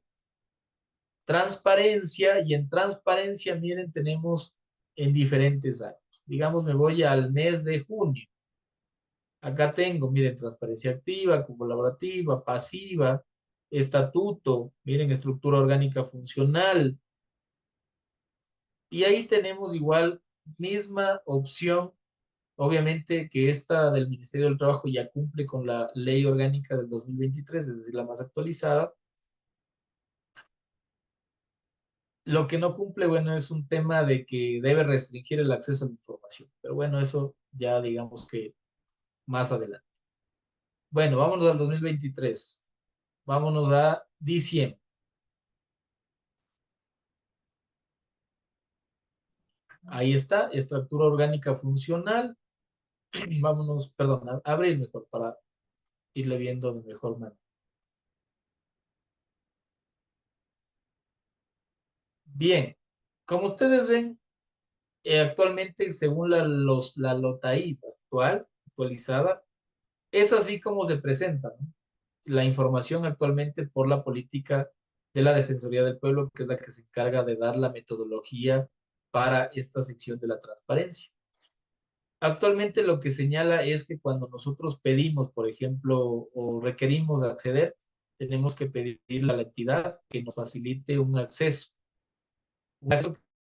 [SPEAKER 1] transparencia, y en transparencia, miren, tenemos en diferentes años. Digamos, me voy al mes de junio. Acá tengo, miren, transparencia activa, colaborativa, pasiva, estatuto, miren, estructura orgánica funcional. Y ahí tenemos igual misma opción. Obviamente que esta del Ministerio del Trabajo ya cumple con la ley orgánica del 2023, es decir, la más actualizada. Lo que no cumple, bueno, es un tema de que debe restringir el acceso a la información. Pero bueno, eso ya digamos que más adelante. Bueno, vámonos al 2023. Vámonos a diciembre. Ahí está, estructura orgánica funcional. Vámonos, perdón, abril mejor para irle viendo de mejor manera. Bien, como ustedes ven, actualmente, según la LOTAIP actualizada, es así como se presenta, ¿no? La información actualmente por la política de la Defensoría del Pueblo, que es la que se encarga de dar la metodología para esta sección de la transparencia. Actualmente lo que señala es que cuando nosotros pedimos, por ejemplo, o requerimos acceder, tenemos que pedirle a la entidad que nos facilite un acceso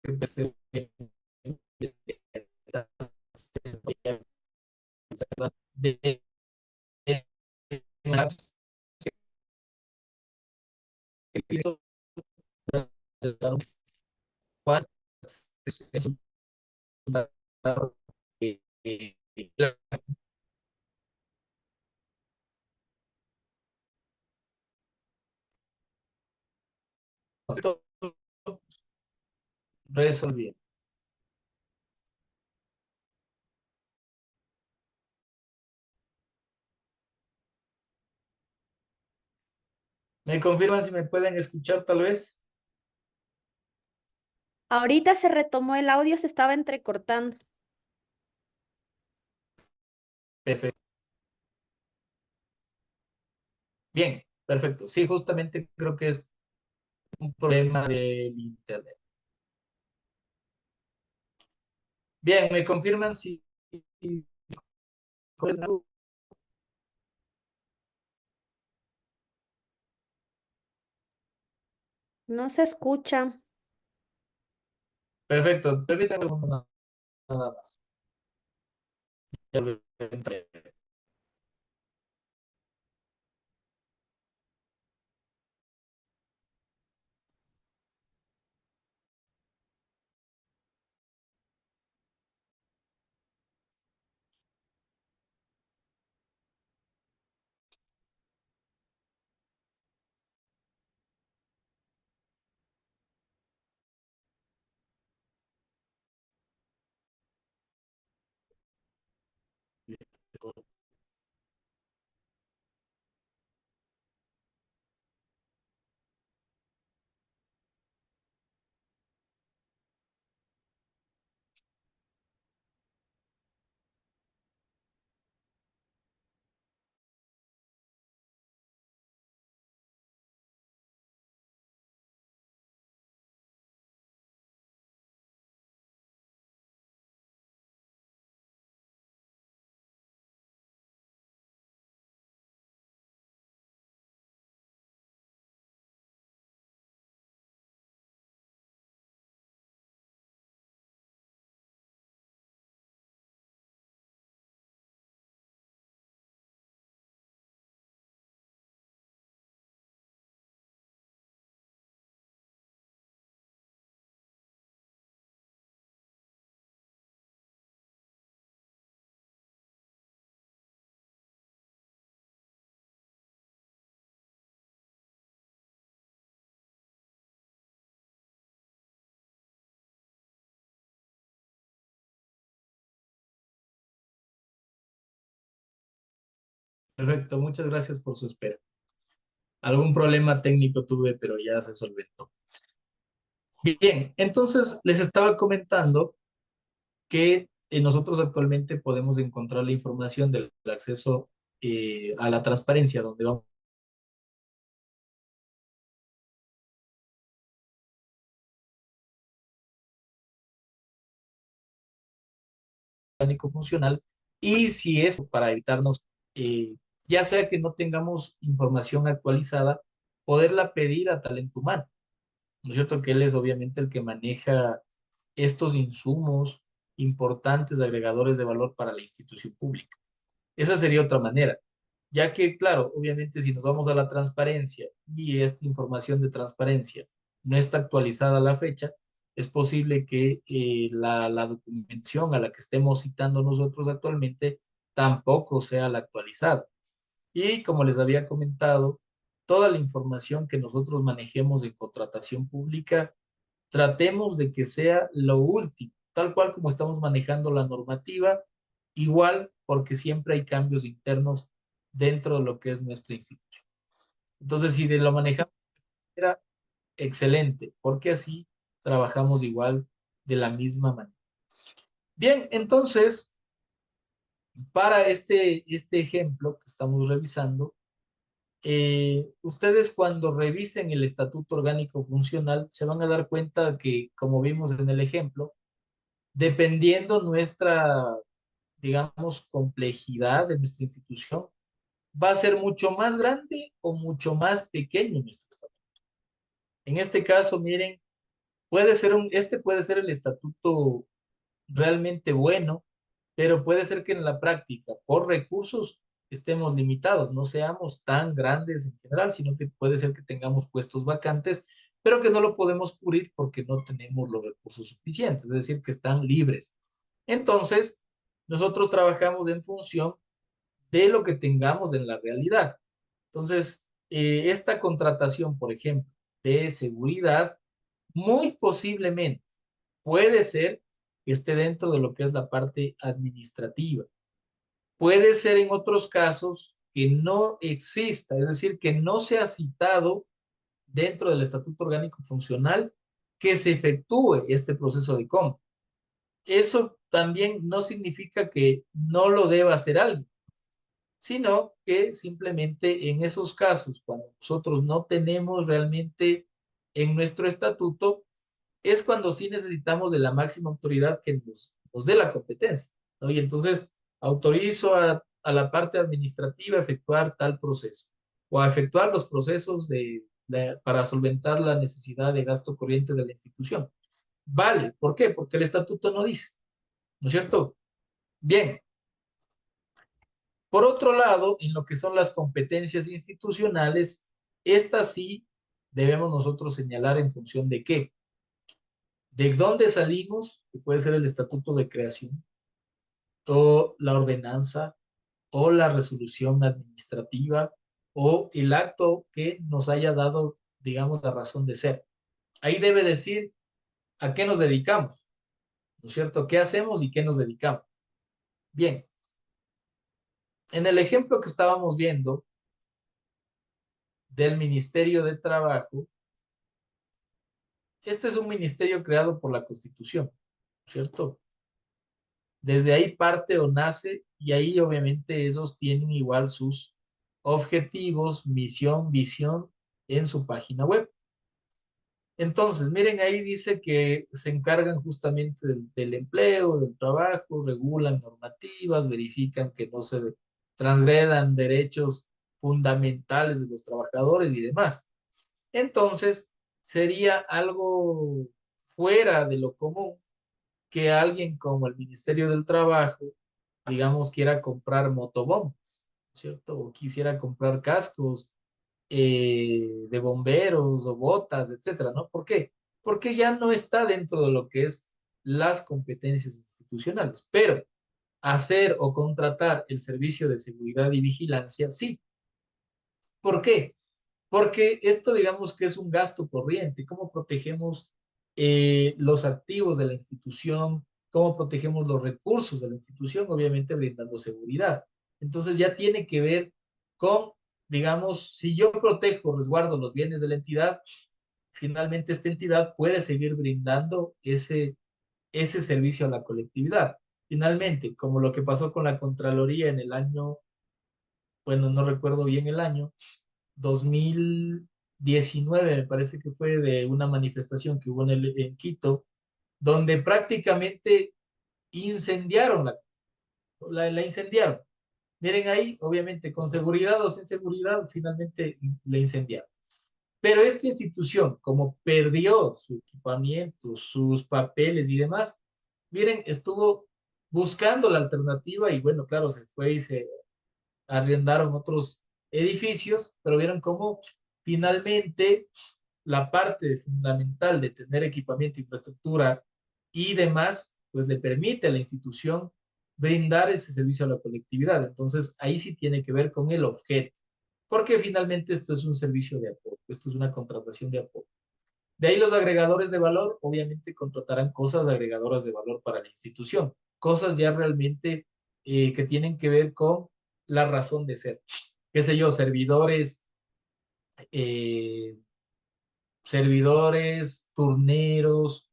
[SPEAKER 1] que puede ser de resolviendo. ¿Me confirman si me pueden escuchar tal vez?
[SPEAKER 3] Ahorita se retomó el audio, se estaba entrecortando.
[SPEAKER 1] Perfecto. Bien, perfecto. Sí, justamente creo que es un problema del internet. Bien, ¿me confirman si-
[SPEAKER 3] No se escucha.
[SPEAKER 1] Perfecto, permítanme un segundo nada más. Ya lo entré. Perfecto, muchas gracias por su espera. Algún problema técnico tuve, pero ya se solventó. Bien, entonces les estaba comentando que nosotros actualmente podemos encontrar la información del acceso a la transparencia, donde vamos orgánico funcional, y si es para evitarnos, ya sea que no tengamos información actualizada, poderla pedir a talento humano, ¿no es cierto? Que él es obviamente el que maneja estos insumos importantes, agregadores de valor para la institución pública. Esa sería otra manera, ya que, claro, obviamente si nos vamos a la transparencia y esta información de transparencia no está actualizada a la fecha, es posible que la documentación a la que estemos citando nosotros actualmente tampoco sea la actualizada. Y como les había comentado, toda la información que nosotros manejemos en contratación pública, tratemos de que sea lo último, tal cual como estamos manejando la normativa, igual porque siempre hay cambios internos dentro de lo que es nuestra institución. Entonces, si de lo manejamos, era excelente, porque así trabajamos igual de la misma manera. Bien, entonces, para este ejemplo que estamos revisando, ustedes cuando revisen el Estatuto Orgánico Funcional se van a dar cuenta que, como vimos en el ejemplo, dependiendo nuestra, digamos, complejidad de nuestra institución, va a ser mucho más grande o mucho más pequeño nuestro estatuto. En este caso, miren, este puede ser el estatuto realmente bueno, pero puede ser que en la práctica, por recursos, estemos limitados, no seamos tan grandes en general, sino que puede ser que tengamos puestos vacantes, pero que no lo podemos cubrir porque no tenemos los recursos suficientes, es decir, que están libres. Entonces, nosotros trabajamos en función de lo que tengamos en la realidad. Entonces, esta contratación, por ejemplo, de seguridad, muy posiblemente puede ser que esté dentro de lo que es la parte administrativa. Puede ser en otros casos que no exista, es decir, que no sea citado dentro del Estatuto Orgánico Funcional que se efectúe este proceso de compra. Eso también no significa que no lo deba hacer alguien, sino que simplemente en esos casos, cuando nosotros no tenemos realmente en nuestro estatuto, es cuando sí necesitamos de la máxima autoridad que nos dé la competencia, ¿no? Y entonces autorizo a la parte administrativa a efectuar tal proceso o a efectuar los procesos para solventar la necesidad de gasto corriente de la institución. Vale, ¿por qué? Porque el estatuto no dice, ¿no es cierto? Bien, por otro lado, en lo que son las competencias institucionales, estas sí debemos nosotros señalar en función de qué. ¿De dónde salimos? Que puede ser el estatuto de creación, o la ordenanza, o la resolución administrativa, o el acto que nos haya dado, digamos, la razón de ser. Ahí debe decir a qué nos dedicamos, ¿no es cierto? ¿Qué hacemos y qué nos dedicamos? Bien, en el ejemplo que estábamos viendo del Ministerio de Trabajo, este es un ministerio creado por la Constitución, ¿cierto? Desde ahí parte o nace y ahí obviamente esos tienen igual sus objetivos, misión, visión en su página web. Entonces, miren, ahí dice que se encargan justamente del empleo, del trabajo, regulan normativas, verifican que no se transgredan derechos fundamentales de los trabajadores y demás. Entonces, sería algo fuera de lo común que alguien como el Ministerio del Trabajo, digamos, quiera comprar motobombas, ¿cierto? O quisiera comprar cascos de bomberos o botas, etcétera, ¿no? ¿Por qué? Porque ya no está dentro de lo que es las competencias institucionales, pero hacer o contratar el servicio de seguridad y vigilancia, sí. ¿Por qué? Porque esto digamos que es un gasto corriente. ¿Cómo protegemos los activos de la institución? ¿Cómo protegemos los recursos de la institución? Obviamente brindando seguridad. Entonces ya tiene que ver con, digamos, si yo protejo, resguardo los bienes de la entidad, finalmente esta entidad puede seguir brindando ese servicio a la colectividad. Finalmente, como lo que pasó con la Contraloría en el año, bueno, no recuerdo bien el año, 2019, me parece que fue de una manifestación que hubo en Quito, donde prácticamente incendiaron la incendiaron. Miren ahí, obviamente, con seguridad o sin seguridad, finalmente la incendiaron. Pero esta institución, como perdió su equipamiento, sus papeles y demás, miren, estuvo buscando la alternativa y bueno, claro, se fue y se arrendaron otros edificios, pero vieron cómo finalmente la parte fundamental de tener equipamiento, infraestructura y demás, pues le permite a la institución brindar ese servicio a la colectividad. Entonces, ahí sí tiene que ver con el objeto, porque finalmente esto es un servicio de apoyo, esto es una contratación de apoyo. De ahí los agregadores de valor, obviamente contratarán cosas agregadoras de valor para la institución, cosas ya realmente que tienen que ver con la razón de ser. Qué sé yo, eh, servidores, turneros,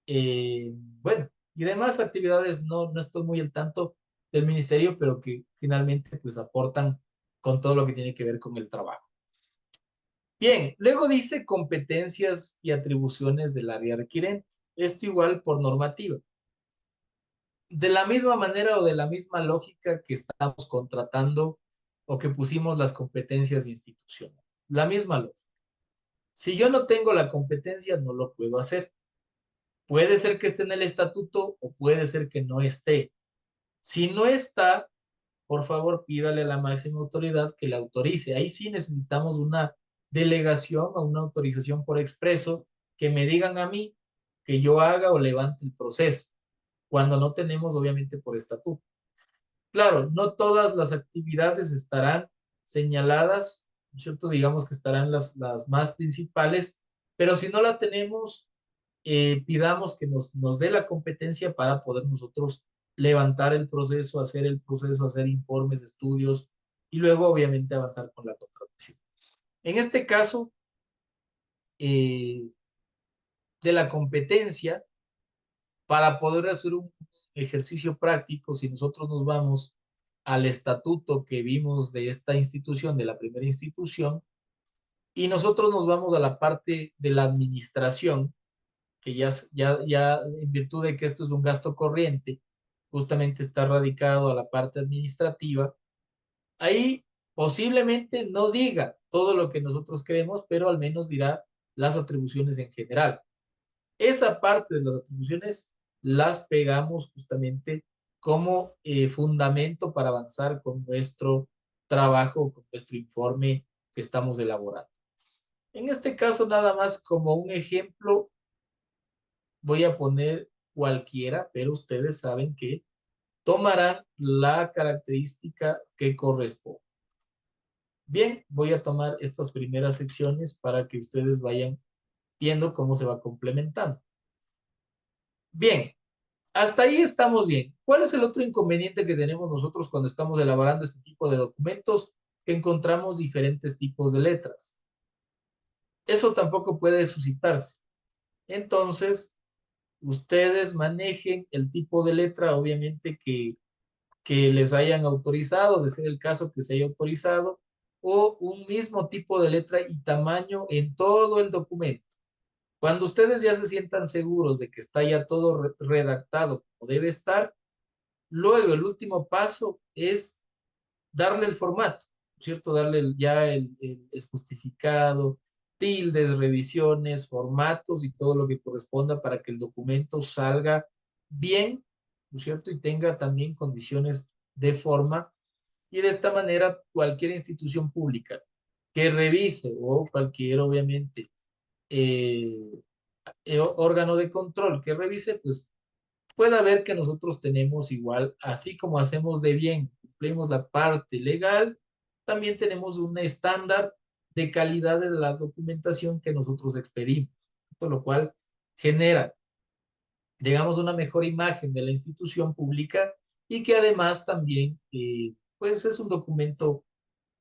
[SPEAKER 1] bueno, y demás actividades, no estoy muy al tanto del ministerio, pero que finalmente pues aportan con todo lo que tiene que ver con el trabajo. Bien, luego dice competencias y atribuciones del área requirente. Esto igual por normativa. De la misma manera o de la misma lógica que estamos contratando o que pusimos las competencias institucionales. La misma lógica. Si yo no tengo la competencia, no lo puedo hacer. Puede ser que esté en el estatuto o puede ser que no esté. Si no está, por favor, pídale a la máxima autoridad que la autorice. Ahí sí necesitamos una delegación o una autorización por expreso que me digan a mí que yo haga o levante el proceso, cuando no tenemos, obviamente, por estatuto. Claro, no todas las actividades estarán señaladas, ¿no es cierto? Digamos que estarán las más principales, pero si no la tenemos, pidamos que nos dé la competencia para poder nosotros levantar el proceso, hacer el proceso, hacer informes, estudios y luego obviamente avanzar con la contratación. En este caso de la competencia, para poder hacer un ejercicio práctico, si nosotros nos vamos al estatuto que vimos de esta institución, de la primera institución, y nosotros nos vamos a la parte de la administración, que ya en virtud de que esto es un gasto corriente, justamente está radicado a la parte administrativa, ahí posiblemente no diga todo lo que nosotros queremos, pero al menos dirá las atribuciones en general. Esa parte de las atribuciones las pegamos justamente como fundamento para avanzar con nuestro trabajo, con nuestro informe que estamos elaborando. En este caso, nada más como un ejemplo, voy a poner cualquiera, pero ustedes saben que tomarán la característica que corresponde. Bien, voy a tomar estas primeras secciones para que ustedes vayan viendo cómo se va complementando. Bien, hasta ahí estamos bien. ¿Cuál es el otro inconveniente que tenemos nosotros cuando estamos elaborando este tipo de documentos? Que encontramos diferentes tipos de letras. Eso tampoco puede suscitarse. Entonces, ustedes manejen el tipo de letra, obviamente que les hayan autorizado, de ser el caso que se haya autorizado, o un mismo tipo de letra y tamaño en todo el documento. Cuando ustedes ya se sientan seguros de que está ya todo redactado como debe estar, luego el último paso es darle el formato, ¿cierto? Darle ya el justificado, tildes, revisiones, formatos y todo lo que corresponda para que el documento salga bien, ¿no es cierto? Y tenga también condiciones de forma. Y de esta manera, cualquier institución pública que revise o cualquier, obviamente, eh, órgano de control que revise, pues pueda ver que nosotros tenemos igual, así como hacemos de bien, cumplimos la parte legal, también tenemos un estándar de calidad de la documentación que nosotros expedimos, por lo cual genera, digamos, una mejor imagen de la institución pública y que además también, pues es un documento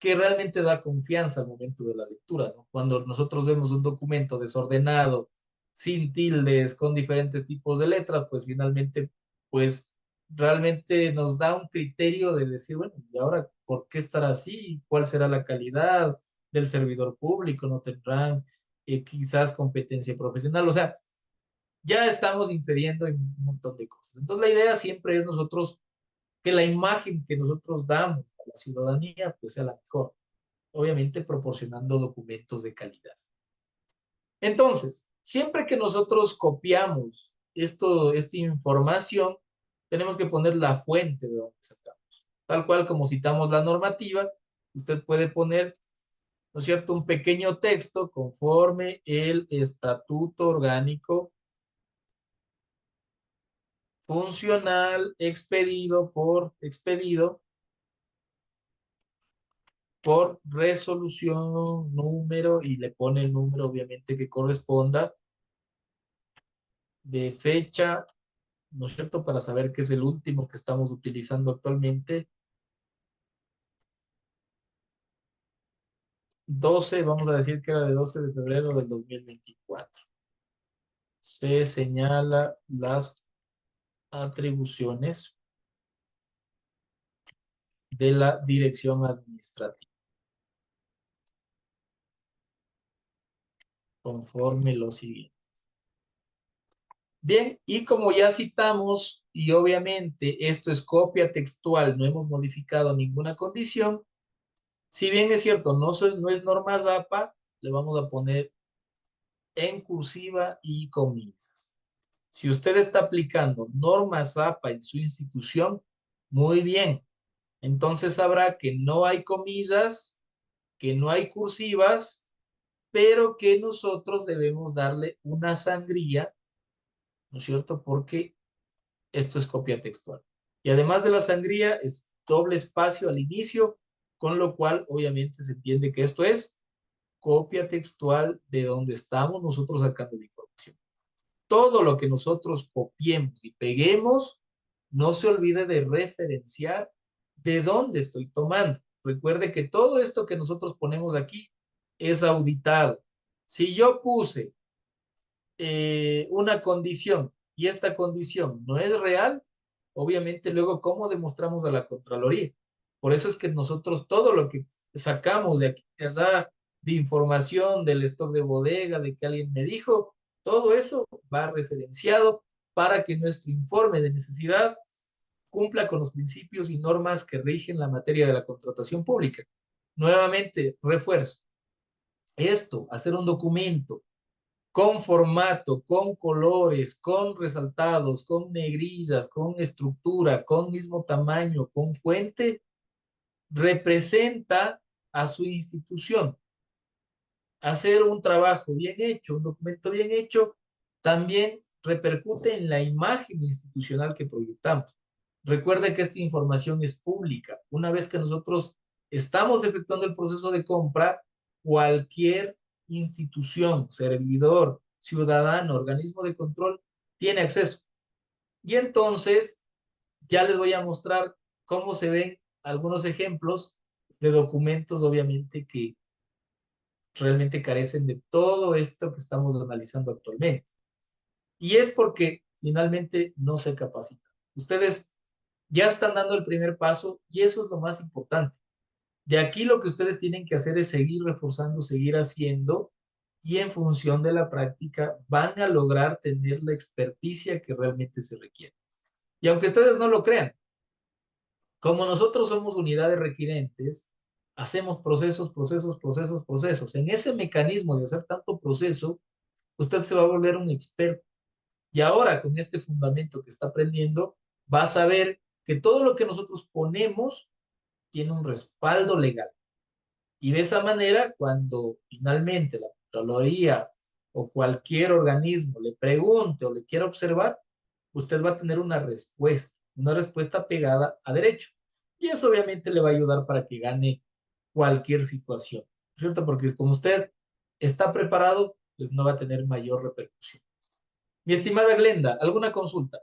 [SPEAKER 1] que realmente da confianza al momento de la lectura, ¿no? Cuando nosotros vemos un documento desordenado, sin tildes, con diferentes tipos de letras, pues finalmente, pues realmente nos da un criterio de decir, bueno, ¿y ahora por qué estará así? ¿Cuál será la calidad del servidor público? ¿No tendrán quizás competencia profesional? O sea, ya estamos infiriendo en un montón de cosas. Entonces, la idea siempre es nosotros que la imagen que nosotros damos a la ciudadanía pues sea la mejor, obviamente proporcionando documentos de calidad. Entonces, siempre que nosotros copiamos esta información, tenemos que poner la fuente de donde sacamos. Tal cual como citamos la normativa, usted puede poner, ¿no es cierto?, un pequeño texto conforme el estatuto orgánico funcional expedido por resolución, número, y le pone el número obviamente que corresponda, de fecha, ¿no es cierto?, para saber que es el último que estamos utilizando actualmente. 12, vamos a decir que era de 12 de febrero del 2024. Se señala las atribuciones de la dirección administrativa, conforme lo siguiente. Bien, y como ya citamos, y obviamente esto es copia textual, no hemos modificado ninguna condición, si bien es cierto, no es norma ZAPA, le vamos a poner en cursiva y comillas. Si usted está aplicando norma ZAPA en su institución, muy bien, entonces sabrá que no hay comillas, que no hay cursivas, pero que nosotros debemos darle una sangría, ¿no es cierto? Porque esto es copia textual. Y además de la sangría, es doble espacio al inicio, con lo cual obviamente se entiende que esto es copia textual de donde estamos nosotros sacando la información. Todo lo que nosotros copiemos y peguemos, no se olvide de referenciar de dónde estoy tomando. Recuerde que todo esto que nosotros ponemos aquí es auditado. Si yo puse una condición y esta condición no es real, obviamente luego, ¿cómo demostramos a la Contraloría? Por eso es que nosotros todo lo que sacamos de aquí, de información, del stock de bodega, de que alguien me dijo, todo eso va referenciado para que nuestro informe de necesidad cumpla con los principios y normas que rigen la materia de la contratación pública. Nuevamente, refuerzo. Esto, hacer un documento con formato, con colores, con resaltados, con negrillas, con estructura, con mismo tamaño, con fuente, representa a su institución. Hacer un trabajo bien hecho, un documento bien hecho, también repercute en la imagen institucional que proyectamos. Recuerde que esta información es pública. Una vez que nosotros estamos efectuando el proceso de compra, cualquier institución, servidor, ciudadano, organismo de control, tiene acceso. Y entonces, ya les voy a mostrar cómo se ven algunos ejemplos de documentos, obviamente, que realmente carecen de todo esto que estamos analizando actualmente. Y es porque finalmente no se capacitan. Ustedes ya están dando el primer paso y eso es lo más importante. De aquí lo que ustedes tienen que hacer es seguir reforzando, seguir haciendo y en función de la práctica van a lograr tener la experticia que realmente se requiere. Y aunque ustedes no lo crean, como nosotros somos unidades requirentes, hacemos procesos. En ese mecanismo de hacer tanto proceso, usted se va a volver un experto. Y ahora, con este fundamento que está aprendiendo, va a saber que todo lo que nosotros ponemos tiene un respaldo legal. Y de esa manera, cuando finalmente la Contraloría o cualquier organismo le pregunte o le quiera observar, usted va a tener una respuesta pegada a derecho. Y eso obviamente le va a ayudar para que gane cualquier situación, ¿cierto? Porque como usted está preparado, pues no va a tener mayor repercusión. Mi estimada Glenda, ¿alguna consulta?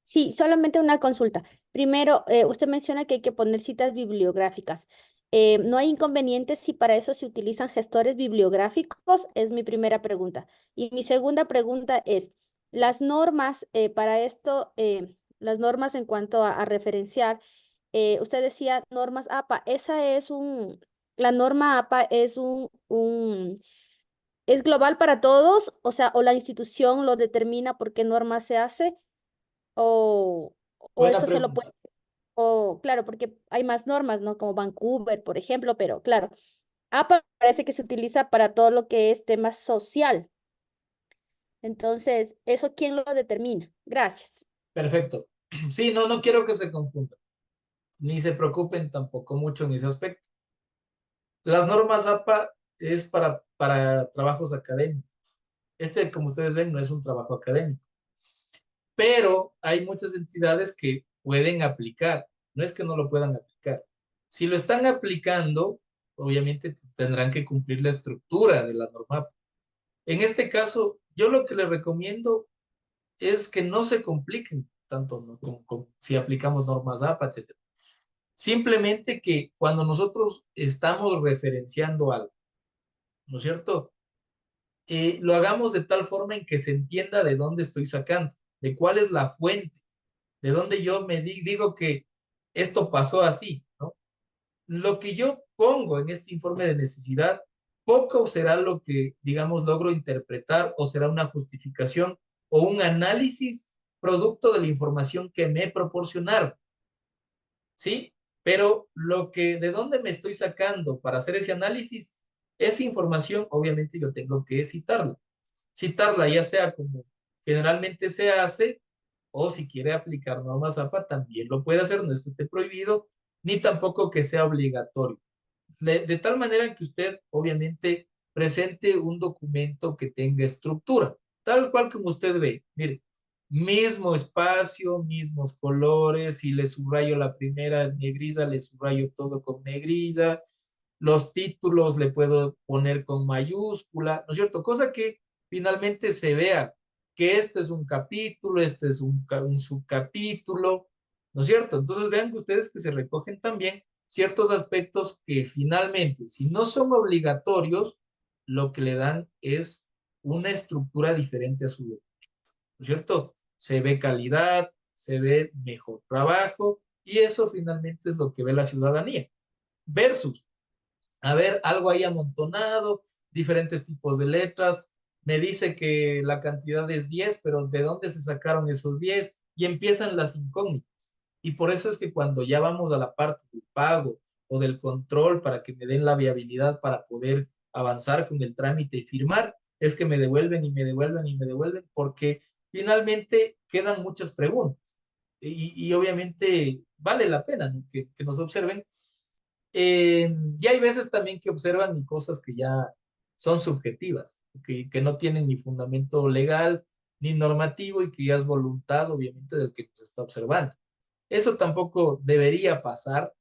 [SPEAKER 3] Sí, solamente una consulta. Primero, usted menciona que hay que poner citas bibliográficas. ¿No hay inconvenientes si para eso se utilizan gestores bibliográficos? Es mi primera pregunta. Y mi segunda pregunta es, las normas para esto, las normas en cuanto a referenciar, usted decía normas APA, la norma APA ¿es global para todos? O sea, o la institución lo determina por qué norma se hace, o, o
[SPEAKER 1] Buena
[SPEAKER 3] eso se lo
[SPEAKER 1] pregunta.
[SPEAKER 3] puede, o claro, porque hay más normas, ¿no? Como Vancouver, por ejemplo, pero claro, APA parece que se utiliza para todo lo que es tema social. Entonces, ¿eso quién lo determina? Gracias.
[SPEAKER 1] Perfecto. Sí, no, no quiero que se confundan, ni se preocupen tampoco mucho en ese aspecto. Las normas APA es para trabajos académicos. Este, como ustedes ven, no es un trabajo académico, pero hay muchas entidades que pueden aplicar. No es que no lo puedan aplicar. Si lo están aplicando, obviamente tendrán que cumplir la estructura de la norma APA. En este caso, yo lo que les recomiendo es que no se compliquen tanto, ¿no? Si aplicamos normas APA, etcétera. Simplemente que cuando nosotros estamos referenciando algo, ¿no es cierto? Lo hagamos de tal forma en que se entienda de dónde estoy sacando, de cuál es la fuente, de dónde yo digo que esto pasó así, ¿no? Lo que yo pongo en este informe de necesidad, poco será lo que, digamos, logro interpretar o será una justificación o un análisis producto de la información que me proporcionaron, ¿sí? Pero de dónde me estoy sacando para hacer ese análisis, esa información, obviamente yo tengo que citarla. Citarla ya sea como generalmente se hace, o si quiere aplicar normas APA, también lo puede hacer, no es que esté prohibido, ni tampoco que sea obligatorio. De tal manera que usted, obviamente, presente un documento que tenga estructura, tal cual como usted ve. Mire, mismo espacio, mismos colores, si le subrayo la primera en negrilla, le subrayo todo con negrilla, los títulos le puedo poner con mayúscula, ¿no es cierto? Cosa que finalmente se vea que este es un capítulo, este es un subcapítulo, ¿no es cierto? Entonces vean que ustedes que se recogen también ciertos aspectos que finalmente, si no son obligatorios, lo que le dan es una estructura diferente a su documento, ¿no es cierto? Se ve calidad, se ve mejor trabajo y eso finalmente es lo que ve la ciudadanía. Versus, a ver, algo ahí amontonado, diferentes tipos de letras, me dice que la cantidad es 10, pero ¿de dónde se sacaron esos 10? Y empiezan las incógnitas. Y por eso es que cuando ya vamos a la parte del pago o del control para que me den la viabilidad para poder avanzar con el trámite y firmar, es que me devuelven y me devuelven y me devuelven porque finalmente quedan muchas preguntas. Y obviamente vale la pena, ¿no? Que nos observen. Y hay veces también que observan cosas que ya son subjetivas, que no tienen ni fundamento legal ni normativo y que ya es voluntad, obviamente, del que nos está observando. Eso tampoco debería pasar,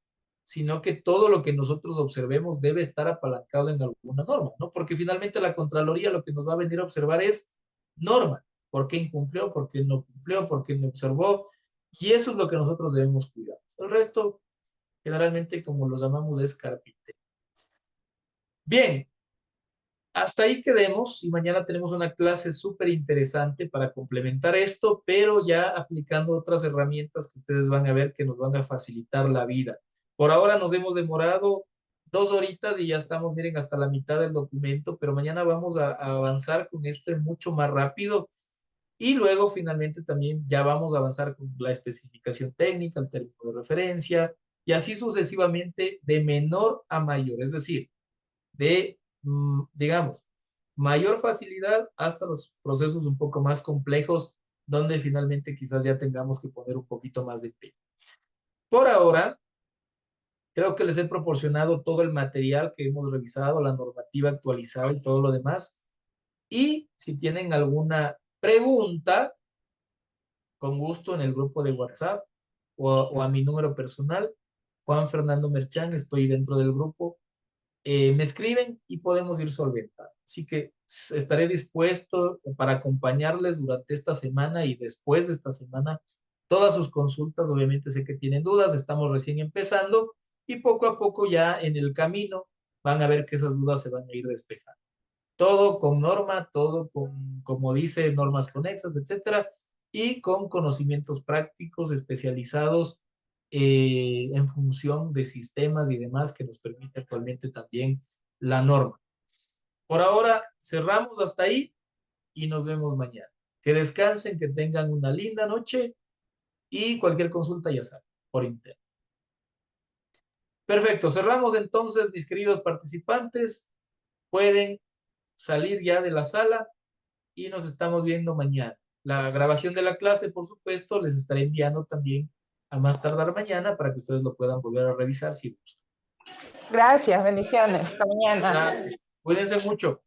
[SPEAKER 1] sino que todo lo que nosotros observemos debe estar apalancado en alguna norma, ¿no? Porque finalmente la Contraloría lo que nos va a venir a observar es norma. ¿Por qué incumplió? ¿Por qué no cumplió? ¿Por qué no observó? Y eso es lo que nosotros debemos cuidar. El resto, generalmente, como los llamamos, es carpintero. Bien, hasta ahí quedemos y mañana tenemos una clase súper interesante para complementar esto, pero ya aplicando otras herramientas que ustedes van a ver que nos van a facilitar la vida. Por ahora nos hemos demorado 2 horitas y ya estamos, miren, hasta la mitad del documento, pero mañana vamos a avanzar con este mucho más rápido y luego finalmente también ya vamos a avanzar con la especificación técnica, el término de referencia y así sucesivamente de menor a mayor, es decir, digamos, mayor facilidad hasta los procesos un poco más complejos, donde finalmente quizás ya tengamos que poner un poquito más de empeño. Por ahora, creo que les he proporcionado todo el material que hemos revisado, la normativa actualizada y todo lo demás. Y si tienen alguna pregunta, con gusto en el grupo de WhatsApp o a mi número personal, Juan Fernando Merchán, estoy dentro del grupo. Me escriben y podemos ir solventando. Así que estaré dispuesto para acompañarles durante esta semana y después de esta semana. Todas sus consultas, obviamente sé que tienen dudas, estamos recién empezando y poco a poco ya en el camino van a ver que esas dudas se van a ir despejando. Todo con norma, todo con, como dice, normas conexas, etcétera, y con conocimientos prácticos especializados en función de sistemas y demás que nos permite actualmente también la norma. Por ahora cerramos hasta ahí y nos vemos mañana. Que descansen, que tengan una linda noche y cualquier consulta ya saben, por internet. Perfecto, cerramos entonces, mis queridos participantes. Pueden salir ya de la sala y nos estamos viendo mañana. La grabación de la clase, por supuesto, les estaré enviando también a más tardar mañana para que ustedes lo puedan volver a revisar si gustan.
[SPEAKER 2] Gracias, bendiciones. Hasta mañana.
[SPEAKER 1] Gracias. Cuídense mucho.